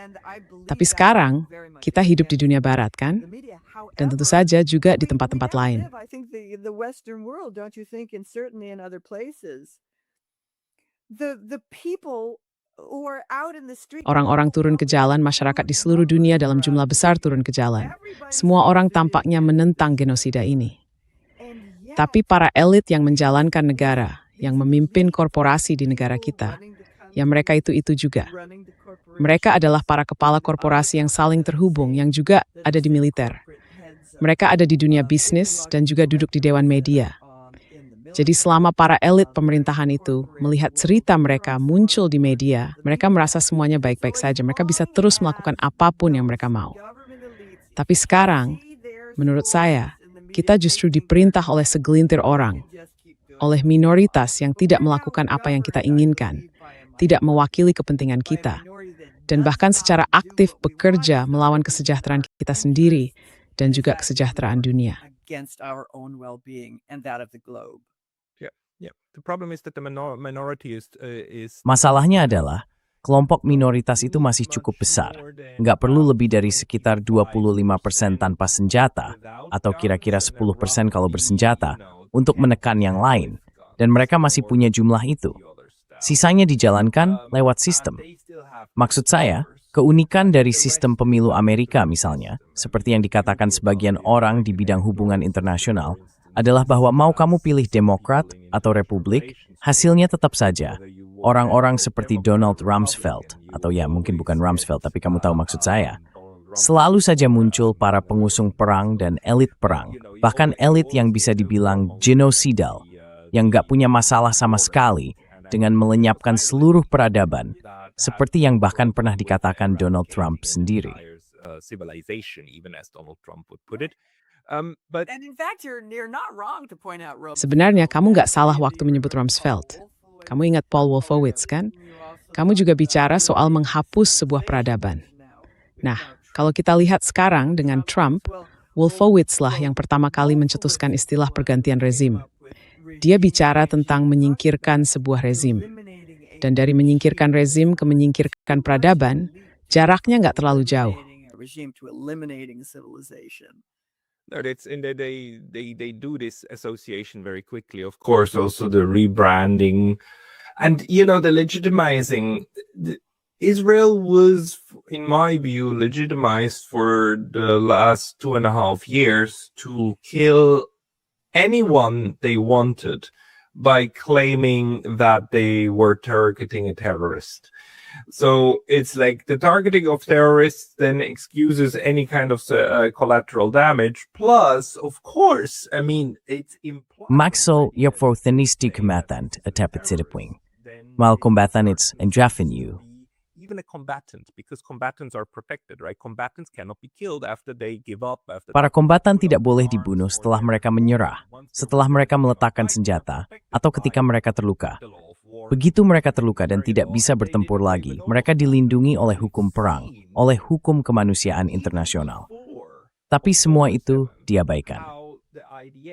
Tapi sekarang, kita hidup di dunia barat, kan? Dan tentu saja juga di tempat-tempat lain. Orang-orang turun ke jalan, masyarakat di seluruh dunia dalam jumlah besar turun ke jalan. Semua orang tampaknya menentang genosida ini. Tapi para elit yang menjalankan negara, yang memimpin korporasi di negara kita, ya mereka itu juga. Mereka adalah para kepala korporasi yang saling terhubung, yang juga ada di militer. Mereka ada di dunia bisnis dan juga duduk di dewan media. Jadi selama para elit pemerintahan itu melihat cerita mereka muncul di media, mereka merasa semuanya baik-baik saja. Mereka bisa terus melakukan apapun yang mereka mau. Tapi sekarang, menurut saya, kita justru diperintah oleh segelintir orang, oleh minoritas yang tidak melakukan apa yang kita inginkan, tidak mewakili kepentingan kita, dan bahkan secara aktif bekerja melawan kesejahteraan kita sendiri dan juga kesejahteraan dunia. Masalahnya adalah, kelompok minoritas itu masih cukup besar. Nggak perlu lebih dari sekitar 25% tanpa senjata, atau kira-kira 10% kalau bersenjata, untuk menekan yang lain. Dan mereka masih punya jumlah itu. Sisanya dijalankan lewat sistem. Maksud saya, keunikan dari sistem pemilu Amerika misalnya, seperti yang dikatakan sebagian orang di bidang hubungan internasional, adalah bahwa mau kamu pilih Demokrat atau Republik, hasilnya tetap saja. Orang-orang seperti Donald Rumsfeld, atau ya mungkin bukan Rumsfeld, tapi kamu tahu maksud saya, selalu saja muncul para pengusung perang dan elit perang, bahkan elit yang bisa dibilang genocidal, yang nggak punya masalah sama sekali dengan melenyapkan seluruh peradaban, seperti yang bahkan pernah dikatakan Donald Trump sendiri. Sebenarnya kamu nggak salah waktu menyebut Rumsfeld. Kamu ingat Paul Wolfowitz, kan? Kamu juga bicara soal menghapus sebuah peradaban. Nah, kalau kita lihat sekarang dengan Trump, Wolfowitz lah yang pertama kali mencetuskan istilah pergantian rezim. Dia bicara tentang menyingkirkan sebuah rezim. Dan dari menyingkirkan rezim ke menyingkirkan peradaban, jaraknya nggak terlalu jauh. They do this association very quickly. Of course, also the rebranding and the legitimizing. Israel was, in my view, legitimized for the last 2.5 years to kill anyone they wanted by claiming that they were targeting a terrorist. So it's like the targeting of terrorists then excuses any kind of collateral damage. Plus, of course, I mean, it's implied. Maxo Yopfortheniste combatant atapet siripwing. Mal combatanits and you. Even a combatant, because combatants are protected, right? Combatants cannot be killed after they give up. Para kombatan tidak boleh dibunuh setelah mereka menyerah, setelah mereka meletakkan senjata, atau ketika mereka terluka. Begitu mereka terluka dan tidak bisa bertempur lagi, mereka dilindungi oleh hukum perang, oleh hukum kemanusiaan internasional. Tapi semua itu diabaikan.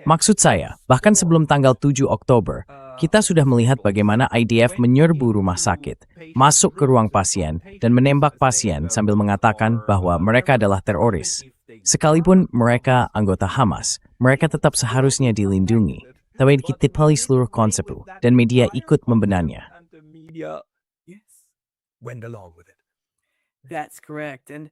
Maksud saya, bahkan sebelum tanggal 7 Oktober, Kita sudah melihat bagaimana IDF menyerbu rumah sakit, masuk ke ruang pasien, dan menembak pasien sambil mengatakan bahwa mereka adalah teroris. Sekalipun mereka anggota Hamas, mereka tetap seharusnya dilindungi. Tapi kita pilih seluruh konsep itu, dan media ikut membenarnya. Yes, Went along with it. that's correct. And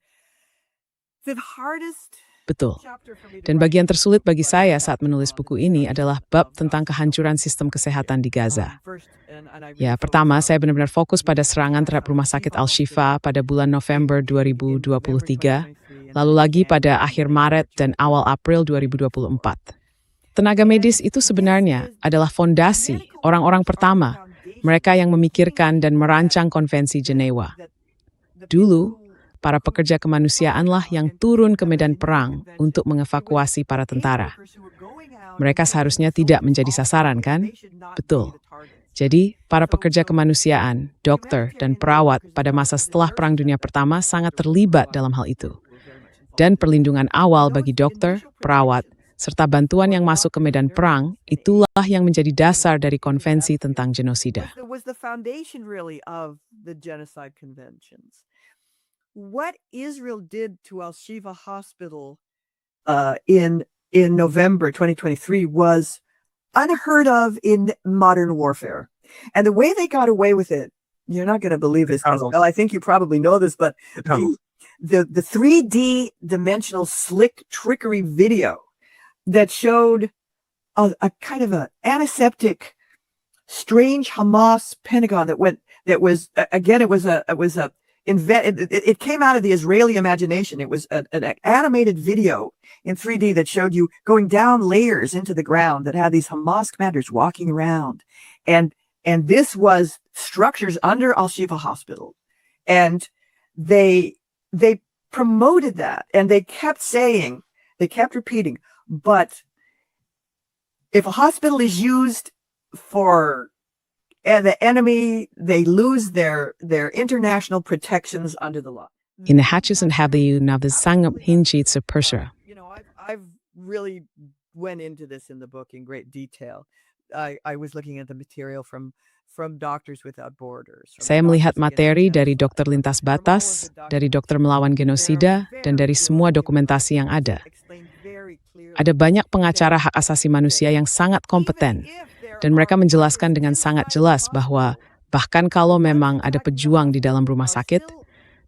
the hardest Betul. chapter for me to Dan write bagian tersulit bagi saya saat menulis buku ini adalah bab tentang kehancuran sistem kesehatan di Gaza. first, and I Ya, really pertama focus saya on benar-benar fokus pada serangan terhadap Rumah Sakit Al-Shifa pada bulan November 2023, lalu lagi pada akhir Maret dan awal April 2024. Tenaga medis itu sebenarnya adalah fondasi orang-orang pertama, mereka yang memikirkan dan merancang konvensi Jenewa. Dulu, para pekerja kemanusiaanlah yang turun ke medan perang untuk mengevakuasi para tentara. Mereka seharusnya tidak menjadi sasaran, kan? Betul. Jadi, para pekerja kemanusiaan, dokter, dan perawat pada masa setelah Perang Dunia Pertama sangat terlibat dalam hal itu. Dan perlindungan awal bagi dokter, perawat, serta bantuan yang masuk ke medan perang, itulah yang menjadi dasar dari konvensi tentang genosida. was the foundation really of the genocide conventions. What Israel did to Al-Shifa Hospital in November 2023 was unheard of in modern warfare. And the way they got away with it, you're not going to believe this. Sounds Well, I think you probably know this, but the 3D dimensional slick trickery video that showed a kind of an antiseptic, strange Hamas Pentagon it came out of the Israeli imagination. It was an animated video in 3D that showed you going down layers into the ground that had these Hamas commanders walking around. And this was structures under Al-Shifa Hospital. And they promoted that, and they kept repeating, but if a hospital is used for the enemy, they lose their international protections under the law. In Hutchison Habiyu Navizangap Hinchits of Persia. You know, I've really went into this in the book in great detail. I was looking at the material from Doctors Without Borders. Saya melihat materi dari dokter lintas batas, dari dokter melawan genosida, dan dari semua dokumentasi yang ada. Ada banyak pengacara hak asasi manusia yang sangat kompeten, dan mereka menjelaskan dengan sangat jelas bahwa bahkan kalau memang ada pejuang di dalam rumah sakit,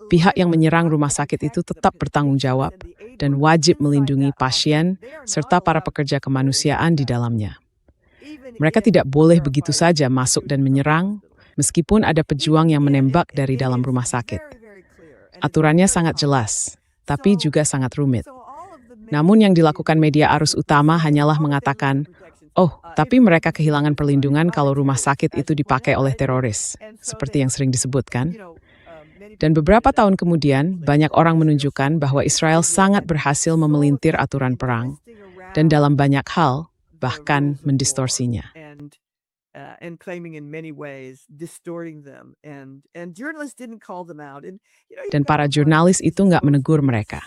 pihak yang menyerang rumah sakit itu tetap bertanggung jawab dan wajib melindungi pasien serta para pekerja kemanusiaan di dalamnya. Mereka tidak boleh begitu saja masuk dan menyerang, meskipun ada pejuang yang menembak dari dalam rumah sakit. Aturannya sangat jelas, tapi juga sangat rumit. Namun yang dilakukan media arus utama hanyalah mengatakan, oh, tapi mereka kehilangan perlindungan kalau rumah sakit itu dipakai oleh teroris, seperti yang sering disebutkan. Dan beberapa tahun kemudian, banyak orang menunjukkan bahwa Israel sangat berhasil memelintir aturan perang, dan dalam banyak hal, bahkan mendistorsinya. And claiming in many ways, distorting them, and journalists didn't call them out. And Dan para jurnalis itu nggak menegur mereka.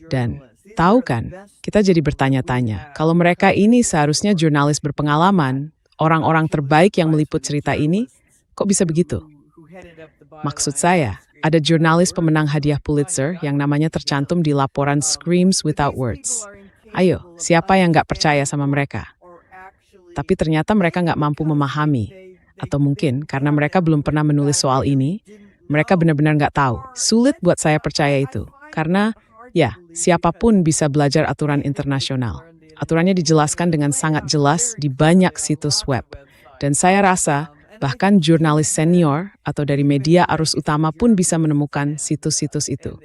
Dan tahu kan, kita jadi bertanya-tanya, kalau mereka ini seharusnya jurnalis berpengalaman, orang-orang terbaik yang meliput cerita ini, kok bisa begitu? Maksud saya, ada jurnalis pemenang hadiah Pulitzer yang namanya tercantum di laporan Screams Without Words. Ayo, siapa yang nggak percaya sama mereka? Tapi ternyata mereka nggak mampu memahami. Atau mungkin karena mereka belum pernah menulis soal ini, mereka benar-benar nggak tahu. Sulit buat saya percaya itu. Karena, ya, siapapun bisa belajar aturan internasional. Aturannya dijelaskan dengan sangat jelas di banyak situs web. Dan saya rasa, bahkan jurnalis senior atau dari media arus utama pun bisa menemukan situs-situs itu.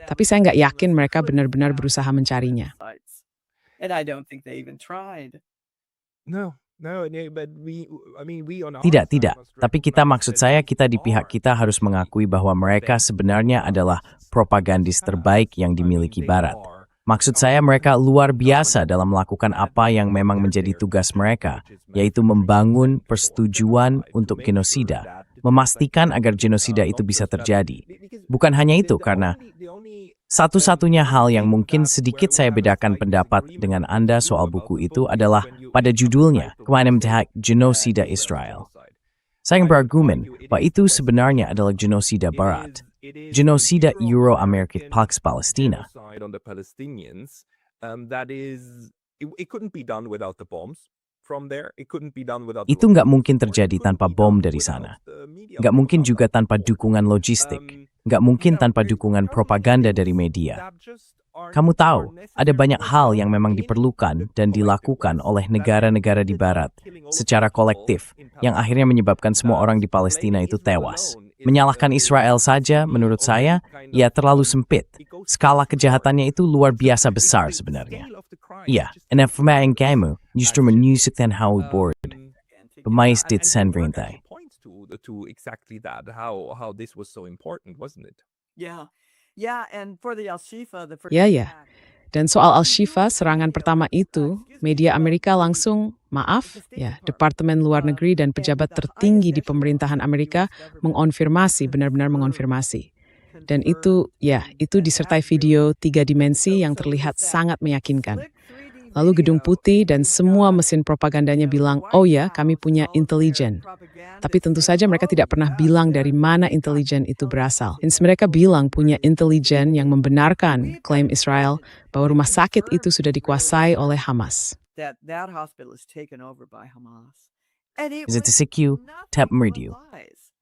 Tapi saya nggak yakin mereka benar-benar berusaha mencarinya. And I don't think they even tried. Tidak. Tapi kita maksud saya kita di pihak kita harus mengakui bahwa mereka sebenarnya adalah propagandis terbaik yang dimiliki Barat. Maksud saya mereka luar biasa dalam melakukan apa yang memang menjadi tugas mereka, yaitu membangun persetujuan untuk genosida, memastikan agar genosida itu bisa terjadi. Bukan hanya itu, karena Satu-satunya hal yang mungkin sedikit saya bedakan pendapat dengan Anda soal buku itu adalah pada judulnya, Kemanamtahak Genosida Israel. Saya berargumen bahwa itu sebenarnya adalah genosida Barat, genosida Euro-American Pax Palestina. On the Palestinians, that is, it couldn't be done without the bombs from there. It couldn't be done without. Itu nggak mungkin terjadi tanpa bom dari sana. Nggak mungkin juga tanpa dukungan logistik. Nggak mungkin tanpa dukungan propaganda dari media. Kamu tahu, ada banyak hal yang memang diperlukan dan dilakukan oleh negara-negara di Barat secara kolektif, yang akhirnya menyebabkan semua orang di Palestina itu tewas. Menyalahkan Israel saja, menurut saya, ya terlalu sempit. Skala kejahatannya itu luar biasa besar sebenarnya. Iya, en informasi kamu justru menunjukkan how bored. Pemais dit sen rintai. To exactly that, how this was so important, wasn't it? Yeah, and for the Al-Shifa, the first Ya, ya. attack, Dan soal Al-Shifa, serangan pertama itu, media Amerika langsung, Departemen Luar Negeri dan pejabat tertinggi di pemerintahan Amerika mengonfirmasi, benar-benar mengonfirmasi. Dan itu disertai video 3 dimensi yang terlihat sangat meyakinkan. Lalu Gedung Putih dan semua mesin propagandanya bilang, oh ya, kami punya intelijen. Tapi tentu saja mereka tidak pernah bilang dari mana intelijen itu berasal. Dan mereka bilang punya intelijen yang membenarkan klaim Israel bahwa rumah sakit itu sudah dikuasai oleh Hamas. that hospital is taken over by Hamas. And it Is it was TCQ, Tap nothing but Meridio? lies.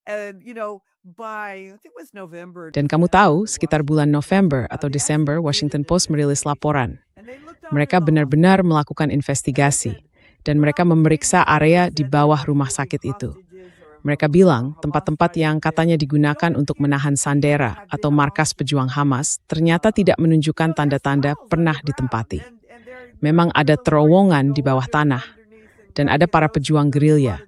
And by I think it was November. Dan kamu tahu, sekitar bulan November atau Desember, Washington Post merilis laporan. And they looked down Mereka at all. benar-benar melakukan investigasi. Dan mereka memeriksa area di bawah rumah sakit itu. Mereka bilang tempat-tempat yang katanya digunakan untuk menahan Sandera atau markas pejuang Hamas ternyata tidak menunjukkan tanda-tanda pernah ditempati. Memang ada terowongan di bawah tanah dan ada para pejuang gerilya.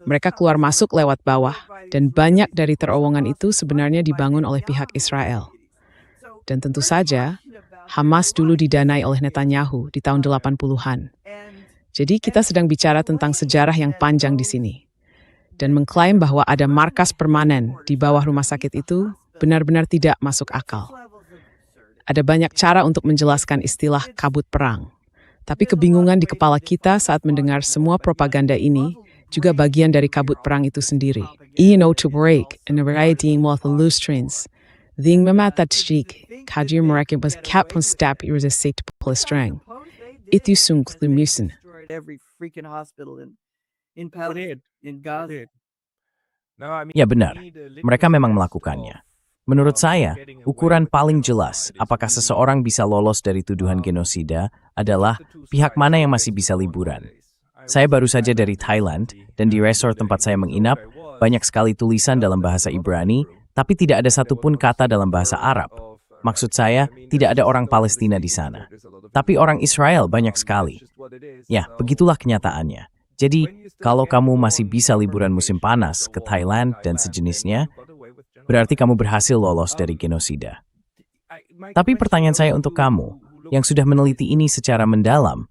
Mereka keluar masuk lewat bawah dan banyak dari terowongan itu sebenarnya dibangun oleh pihak Israel. Dan tentu saja, Hamas dulu didanai oleh Netanyahu di tahun 80-an. Jadi kita sedang bicara tentang sejarah yang panjang di sini. Dan mengklaim bahwa ada markas permanen di bawah rumah sakit itu benar-benar tidak masuk akal. Ada banyak cara untuk menjelaskan istilah kabut perang. Tapi kebingungan di kepala kita saat mendengar semua propaganda ini juga bagian dari kabut perang itu sendiri. To break and variety of the loose trains. Ding mematat shik, kajir mereka was cap on step iris a seat polistring. Itu sung musen. Every freaking hospital in Palestine, in Gaza. Ya benar, mereka memang melakukannya. Menurut saya, ukuran paling jelas apakah seseorang bisa lolos dari tuduhan genosida adalah pihak mana yang masih bisa liburan. Saya baru saja dari Thailand, dan di resort tempat saya menginap, banyak sekali tulisan dalam bahasa Ibrani, tapi tidak ada satupun kata dalam bahasa Arab. Maksud saya, tidak ada orang Palestina di sana. Tapi orang Israel banyak sekali. Ya, begitulah kenyataannya. Jadi, kalau kamu masih bisa liburan musim panas ke Thailand dan sejenisnya, berarti kamu berhasil lolos dari genosida. Tapi pertanyaan saya untuk kamu, yang sudah meneliti ini secara mendalam,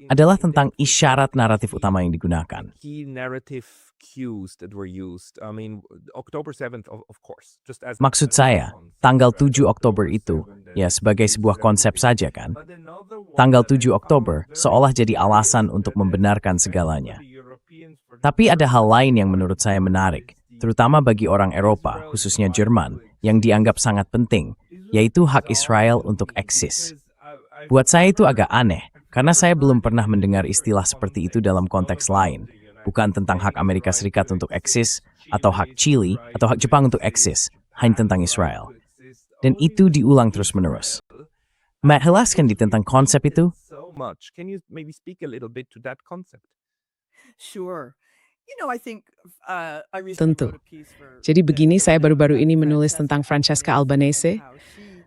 adalah tentang isyarat naratif utama yang digunakan. Key narrative cues that were used. I mean, October 7th, of course. Just as Maksud saya, tanggal 7 Oktober itu, ya sebagai sebuah konsep saja kan. Tanggal 7 Oktober seolah jadi alasan untuk membenarkan segalanya. Tapi ada hal lain yang menurut saya menarik, terutama bagi orang Eropa, khususnya Jerman, yang dianggap sangat penting, yaitu hak Israel untuk eksis. Buat saya itu agak aneh, karena saya belum pernah mendengar istilah seperti itu dalam konteks lain, bukan tentang hak Amerika Serikat untuk eksis, atau hak Chile, atau hak Jepang untuk eksis, hanya tentang Israel. Dan itu diulang terus-menerus. Matt, jelaskan tentang konsep itu? so much. Can you maybe speak a little bit to that concept? Sure. I think I recently Tentu. wrote a piece for Jadi begini, saya baru-baru ini menulis tentang Francesca Albanese,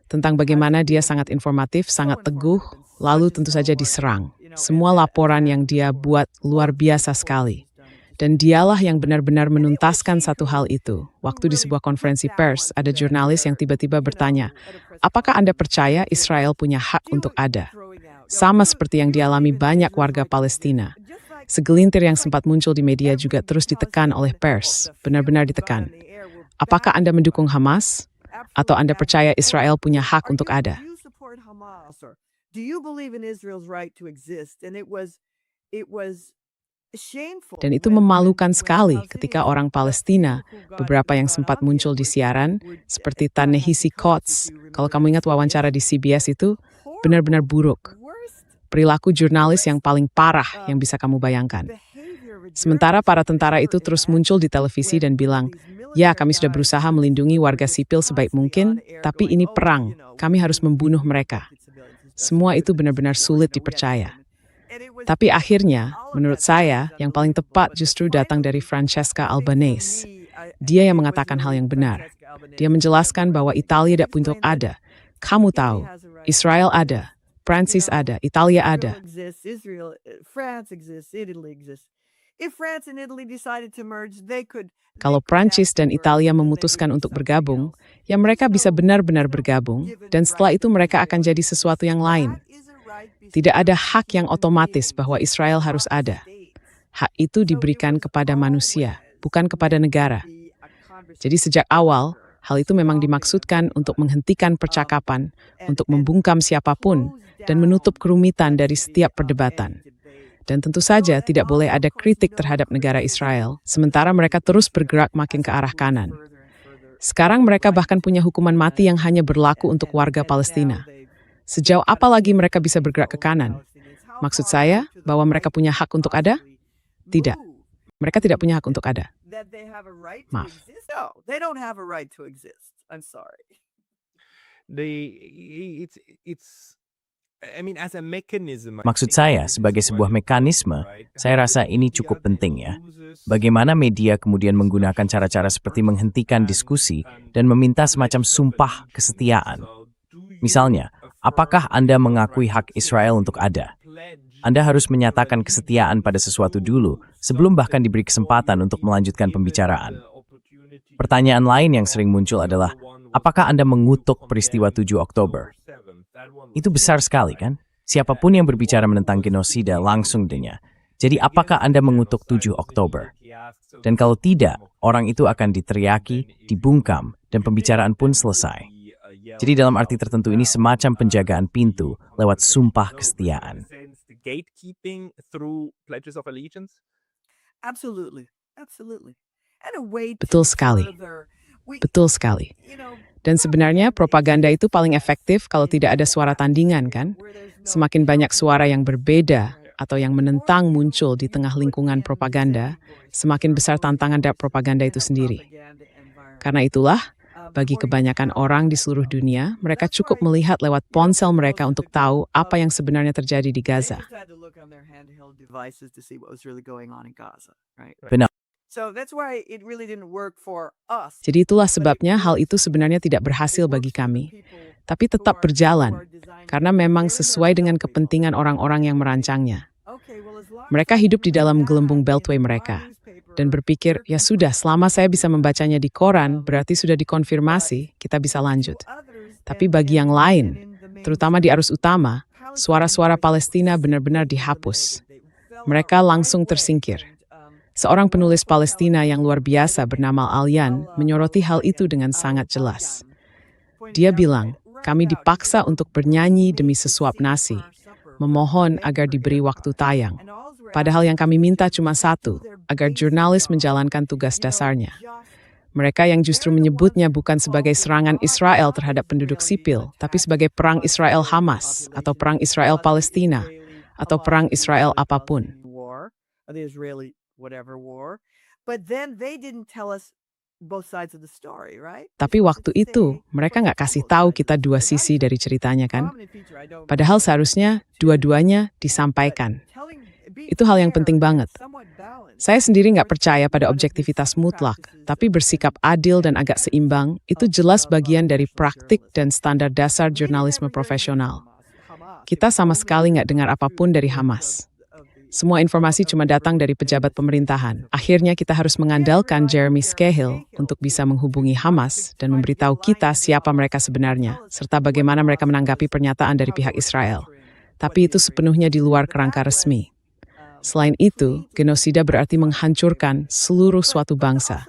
tentang bagaimana dia sangat informatif, sangat teguh, lalu tentu saja diserang. Semua laporan yang dia buat luar biasa sekali. Dan dialah yang benar-benar menuntaskan satu hal itu. Waktu di sebuah konferensi pers, ada jurnalis yang tiba-tiba bertanya, apakah Anda percaya Israel punya hak untuk ada? Sama seperti yang dialami banyak warga Palestina. Segelintir yang sempat muncul di media juga terus ditekan oleh pers, benar-benar ditekan. Apakah Anda mendukung Hamas? Atau Anda percaya Israel punya hak untuk ada? Do you support Hamas, or do you believe in Israel's right to exist? And it was shameful. Dan itu memalukan sekali ketika orang Palestina, beberapa yang sempat muncul di siaran, seperti Ta-Nehisi Coates, kalau kamu ingat wawancara di CBS itu, benar-benar buruk. Perilaku jurnalis yang paling parah yang bisa kamu bayangkan. Sementara para tentara itu terus muncul di televisi dan bilang, ya kami sudah berusaha melindungi warga sipil sebaik mungkin, tapi ini perang, kami harus membunuh mereka. Semua itu benar-benar sulit dipercaya. Tapi akhirnya, menurut saya, yang paling tepat justru datang dari Francesca Albanese. Dia yang mengatakan hal yang benar. Dia menjelaskan bahwa Italia tidak untuk ada. Kamu tahu, Israel ada, Prancis ada, Italia ada. France exists, Italy exists. If France and Italy decided to merge, they could. Kalau Prancis dan Italia memutuskan untuk bergabung, ya mereka bisa benar-benar bergabung, dan setelah itu mereka akan jadi sesuatu yang lain. Tidak ada hak yang otomatis bahwa Israel harus ada. Hak itu diberikan kepada manusia, bukan kepada negara. Jadi sejak awal, hal itu memang dimaksudkan untuk menghentikan percakapan, untuk membungkam siapapun, dan menutup kerumitan dari setiap perdebatan. Dan tentu saja tidak boleh ada kritik terhadap negara Israel, sementara mereka terus bergerak makin ke arah kanan. Sekarang mereka bahkan punya hukuman mati yang hanya berlaku untuk warga Palestina. Sejauh apa lagi mereka bisa bergerak ke kanan? Maksud saya bahwa mereka punya hak untuk ada? Tidak. Mereka tidak punya hak untuk ada. Maaf. No, they don't have a right to exist. I'm sorry. Maksud saya, sebagai sebuah mekanisme, saya rasa ini cukup penting ya. Bagaimana media kemudian menggunakan cara-cara seperti menghentikan diskusi dan meminta semacam sumpah kesetiaan. Misalnya, apakah Anda mengakui hak Israel untuk ada? Anda harus menyatakan kesetiaan pada sesuatu dulu, sebelum bahkan diberi kesempatan untuk melanjutkan pembicaraan. Pertanyaan lain yang sering muncul adalah, apakah Anda mengutuk peristiwa 7 Oktober? Itu besar sekali kan? Siapapun yang berbicara menentang genosida langsung denya. Jadi apakah Anda mengutuk 7 Oktober? Dan kalau tidak, orang itu akan diteriaki, dibungkam, dan pembicaraan pun selesai. Jadi dalam arti tertentu ini semacam penjagaan pintu lewat sumpah kesetiaan. Absolutely. And a way to Betul sekali. further- Betul sekali. Dan sebenarnya propaganda itu paling efektif kalau tidak ada suara tandingan kan? Semakin banyak suara yang berbeda atau yang menentang muncul di tengah lingkungan propaganda, semakin besar tantangan terhadap propaganda itu sendiri. Karena itulah, bagi kebanyakan orang di seluruh dunia, mereka cukup melihat lewat ponsel mereka untuk tahu apa yang sebenarnya terjadi di Gaza. Benar. So that's why it really didn't work for us. Jadi itulah sebabnya hal itu sebenarnya tidak berhasil bagi kami, tapi tetap berjalan, karena memang sesuai dengan kepentingan orang-orang yang merancangnya. Mereka hidup di dalam gelembung beltway mereka, dan berpikir, ya sudah, selama saya bisa membacanya di koran, berarti sudah dikonfirmasi, kita bisa lanjut. Tapi bagi yang lain, terutama di arus utama, suara-suara Palestina benar-benar dihapus. Mereka langsung tersingkir. Seorang penulis Palestina yang luar biasa bernama Alyan menyoroti hal itu dengan sangat jelas. Dia bilang, kami dipaksa untuk bernyanyi demi sesuap nasi, memohon agar diberi waktu tayang. Padahal yang kami minta cuma satu, agar jurnalis menjalankan tugas dasarnya. Mereka yang justru menyebutnya bukan sebagai serangan Israel terhadap penduduk sipil, tapi sebagai perang Israel-Hamas, atau perang Israel-Palestina, atau perang Israel apapun. Whatever war, but then they didn't tell us both sides of the story, right? Tapi waktu itu, mereka nggak kasih tahu kita dua sisi dari ceritanya kan? Padahal seharusnya dua-duanya disampaikan. Itu hal yang penting banget. Saya sendiri nggak percaya pada objektivitas mutlak, tapi bersikap adil dan agak seimbang, itu jelas bagian dari praktik dan standar dasar jurnalisme profesional. Kita sama sekali nggak dengar apapun dari Hamas. Semua informasi cuma datang dari pejabat pemerintahan. Akhirnya kita harus mengandalkan Jeremy Scahill untuk bisa menghubungi Hamas dan memberitahu kita siapa mereka sebenarnya, serta bagaimana mereka menanggapi pernyataan dari pihak Israel. Tapi itu sepenuhnya di luar kerangka resmi. Selain itu, genosida berarti menghancurkan seluruh suatu bangsa,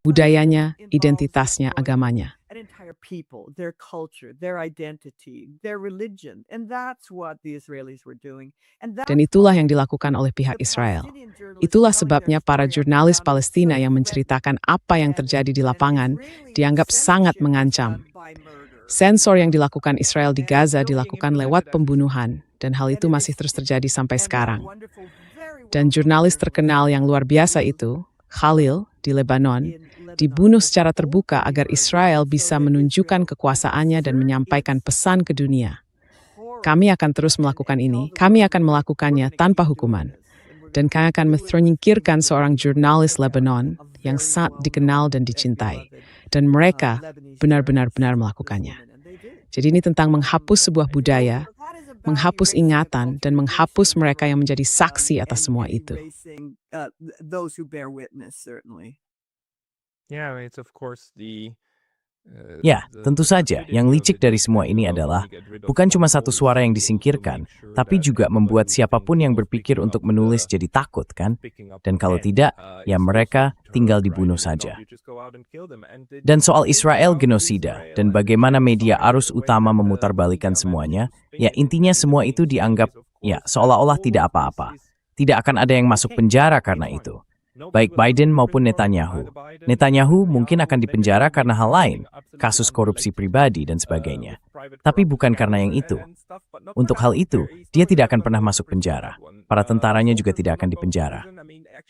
budayanya, identitasnya, agamanya. entire people, their culture, their identity, their religion. And that's what the Israelis were doing. And Dan itulah yang dilakukan oleh pihak Israel. Itulah sebabnya para jurnalis Palestina yang menceritakan apa yang terjadi di lapangan dianggap sangat mengancam. Sensor yang dilakukan Israel di Gaza dilakukan lewat pembunuhan, dan hal itu masih terus terjadi sampai sekarang. Dan jurnalis terkenal yang luar biasa itu, Khalil di Lebanon, dibunuh secara terbuka agar Israel bisa menunjukkan kekuasaannya dan menyampaikan pesan ke dunia. Kami akan terus melakukan ini, kami akan melakukannya tanpa hukuman. Dan kami akan menyingkirkan seorang jurnalis Lebanon yang sangat dikenal dan dicintai. Dan mereka benar-benar melakukannya. Jadi ini tentang menghapus sebuah budaya, menghapus ingatan, dan menghapus mereka yang menjadi saksi atas semua itu. Ya, tentu saja yang licik dari semua ini adalah bukan cuma satu suara yang disingkirkan, tapi juga membuat siapapun yang berpikir untuk menulis jadi takut, kan? Dan kalau tidak, ya mereka tinggal dibunuh saja. Dan soal Israel genosida dan bagaimana media arus utama memutarbalikan semuanya, ya intinya semua itu dianggap ya seolah-olah tidak apa-apa. Tidak akan ada yang masuk penjara karena itu. Baik Biden maupun Netanyahu. Netanyahu mungkin akan dipenjara karena hal lain, kasus korupsi pribadi dan sebagainya. Tapi bukan karena yang itu. Untuk hal itu, dia tidak akan pernah masuk penjara. Para tentaranya juga tidak akan dipenjara.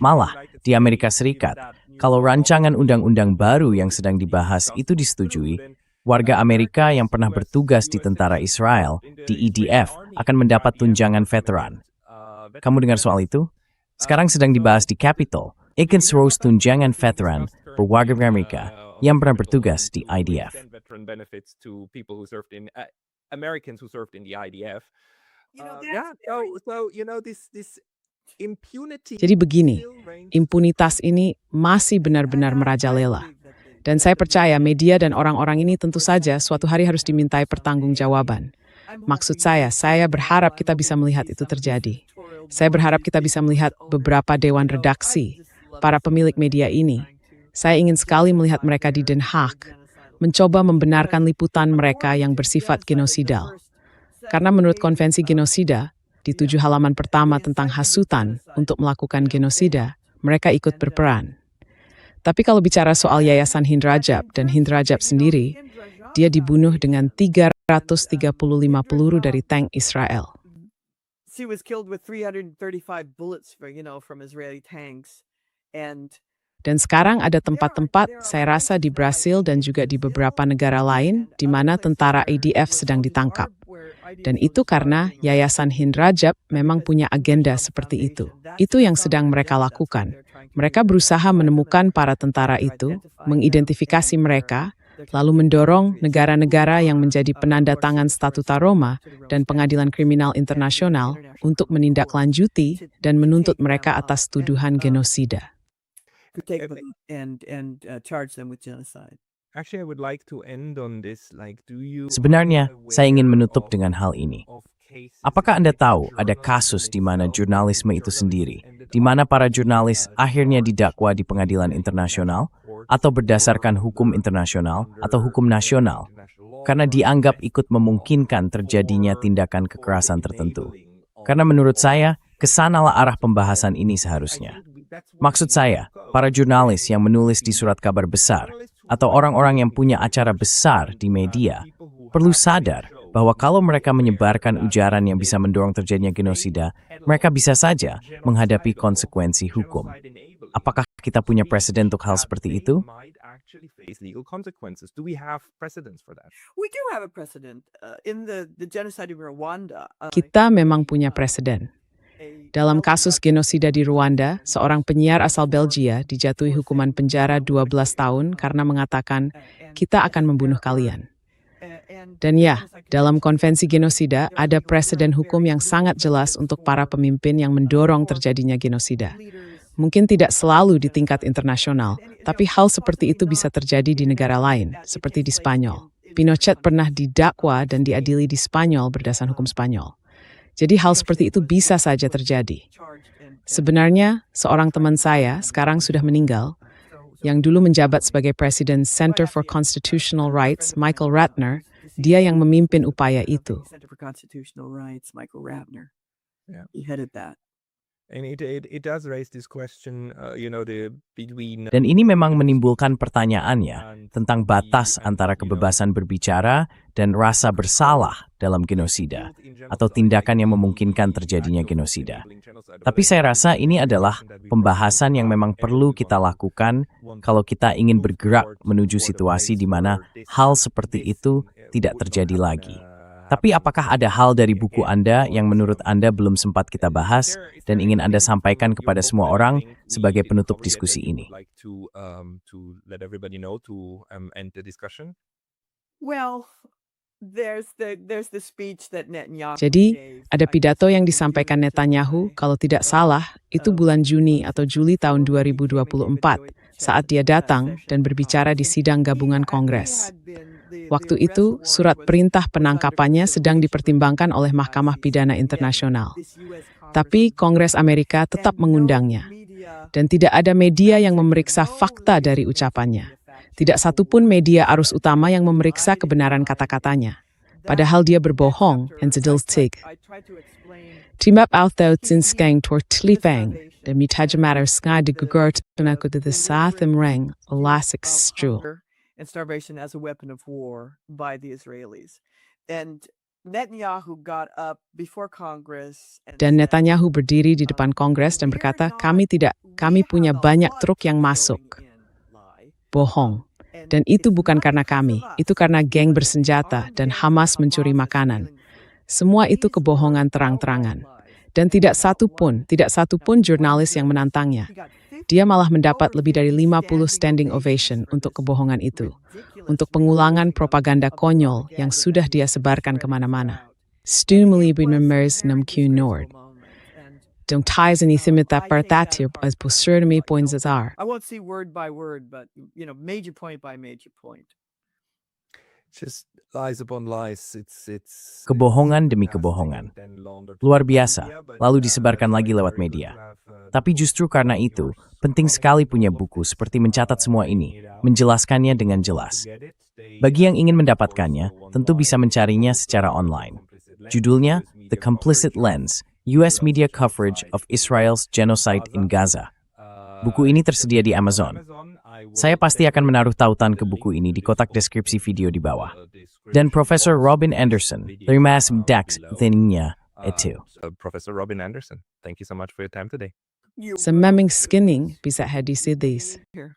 Malah, di Amerika Serikat, kalau rancangan undang-undang baru yang sedang dibahas itu disetujui, warga Amerika yang pernah bertugas di tentara Israel, di IDF, akan mendapat tunjangan veteran. Kamu dengar soal itu? Sekarang sedang dibahas di Capitol. Against Rose tunjangan veteran berwarga Amerika yang pernah bertugas di IDF. Jadi begini, impunitas ini masih benar-benar merajalela. Dan saya percaya media dan orang-orang ini tentu saja suatu hari harus dimintai pertanggungjawaban. Maksud saya berharap kita bisa melihat itu terjadi. Saya berharap kita bisa melihat beberapa dewan redaksi, para pemilik media ini. Saya ingin sekali melihat mereka di Den Haag, mencoba membenarkan liputan mereka yang bersifat genosidal. Karena menurut konvensi genosida, di 7 halaman pertama tentang hasutan untuk melakukan genosida, mereka ikut berperan. Tapi kalau bicara soal Yayasan Hind Rajab dan Hind Rajab sendiri, dia dibunuh dengan 335 peluru dari tank Israel. She was killed with 335 bullets from Israeli tanks. Dan sekarang ada tempat-tempat, saya rasa di Brasil dan juga di beberapa negara lain, di mana tentara IDF sedang ditangkap. Dan itu karena Yayasan Hind Rajab memang punya agenda seperti itu. Itu yang sedang mereka lakukan. Mereka berusaha menemukan para tentara itu, mengidentifikasi mereka, lalu mendorong negara-negara yang menjadi penanda tangan Statuta Roma dan Pengadilan Kriminal Internasional untuk menindaklanjuti dan menuntut mereka atas tuduhan genosida. Sebenarnya, saya ingin menutup dengan hal ini. Apakah Anda tahu ada kasus di mana jurnalisme itu sendiri, di mana para jurnalis akhirnya didakwa di pengadilan internasional, atau berdasarkan hukum internasional atau hukum nasional, karena dianggap ikut memungkinkan terjadinya tindakan kekerasan tertentu. Karena menurut saya, kesanalah arah pembahasan ini seharusnya. Maksud saya, para jurnalis yang menulis di surat kabar besar, atau orang-orang yang punya acara besar di media, perlu sadar bahwa kalau mereka menyebarkan ujaran yang bisa mendorong terjadinya genosida, mereka bisa saja menghadapi konsekuensi hukum. Apakah kita punya presiden untuk hal seperti itu? Kita memang punya presiden. Dalam kasus genosida di Rwanda, seorang penyiar asal Belgia dijatuhi hukuman penjara 12 tahun karena mengatakan, "Kita akan membunuh kalian." Dan ya, dalam konvensi genosida ada preseden hukum yang sangat jelas untuk para pemimpin yang mendorong terjadinya genosida. Mungkin tidak selalu di tingkat internasional, tapi hal seperti itu bisa terjadi di negara lain, seperti di Spanyol. Pinochet pernah didakwa dan diadili di Spanyol berdasarkan hukum Spanyol. Jadi hal seperti itu bisa saja terjadi. Sebenarnya, seorang teman saya sekarang sudah meninggal, yang dulu menjabat sebagai Presiden Center for Constitutional Rights, Michael Ratner, dia yang memimpin upaya itu. Center for Constitutional Rights, Michael Ratner. Yeah. He headed that. And it does raise this question, between. Dan ini memang menimbulkan pertanyaannya tentang batas antara kebebasan berbicara dan rasa bersalah dalam genosida, atau tindakan yang memungkinkan terjadinya genosida. Tapi saya rasa ini adalah pembahasan yang memang perlu kita lakukan kalau kita ingin bergerak menuju situasi di mana hal seperti itu tidak terjadi lagi. Tapi apakah ada hal dari buku Anda yang menurut Anda belum sempat kita bahas dan ingin Anda sampaikan kepada semua orang sebagai penutup diskusi ini? Well, there's the speech that Netanyahu Jadi, gave. ada pidato yang disampaikan Netanyahu, kalau tidak salah, itu bulan Juni atau Juli tahun 2024, saat dia datang dan berbicara di sidang gabungan Kongres. Waktu itu, surat perintah penangkapannya sedang dipertimbangkan oleh Mahkamah Pidana Internasional. Tapi Kongres Amerika tetap mengundangnya. Dan tidak ada media yang memeriksa fakta dari ucapannya. Tidak satupun media arus utama yang memeriksa kebenaran kata-katanya. Padahal dia berbohong en zediltig. Timap authau zinskang tortlifang, de mitajamater skay de gugurt tunako de sathim reng, elastic stru. And starvation as a weapon of war by the Israelis. And Netanyahu got up before Congress. Dan Netanyahu berdiri di depan Kongres dan berkata, kami punya banyak truk yang masuk. Bohong. Dan itu bukan karena kami, itu karena geng bersenjata dan Hamas mencuri makanan. Semua itu kebohongan terang-terangan. Dan tidak satupun jurnalis yang menantangnya. Dia malah mendapat lebih dari 50 standing ovation untuk kebohongan itu. Untuk pengulangan propaganda konyol yang sudah dia sebarkan kemana-mana. Stu melibin members nam Q Nord. Don't ties any thimita partatib as posurnami points as are. I won't see word by word, but major point by major point. Just lies upon lies. Kebohongan demi kebohongan. Luar biasa, lalu disebarkan lagi lewat media. Tapi justru karena itu, penting sekali punya buku seperti mencatat semua ini, menjelaskannya dengan jelas. Bagi yang ingin mendapatkannya, tentu bisa mencarinya secara online. Judulnya, The Complicit Lens, U.S. Media Coverage of Israel's Genocide in Gaza. Buku ini tersedia di Amazon. Saya pasti akan menaruh tautan ke buku ini di kotak deskripsi video di bawah. Dan Profesor Robin Anderson, terima kasih Dax Thingnya itu. Professor Robin Anderson, thank you so much for your time today. Sa meming skinning bisa hadisi these. Here.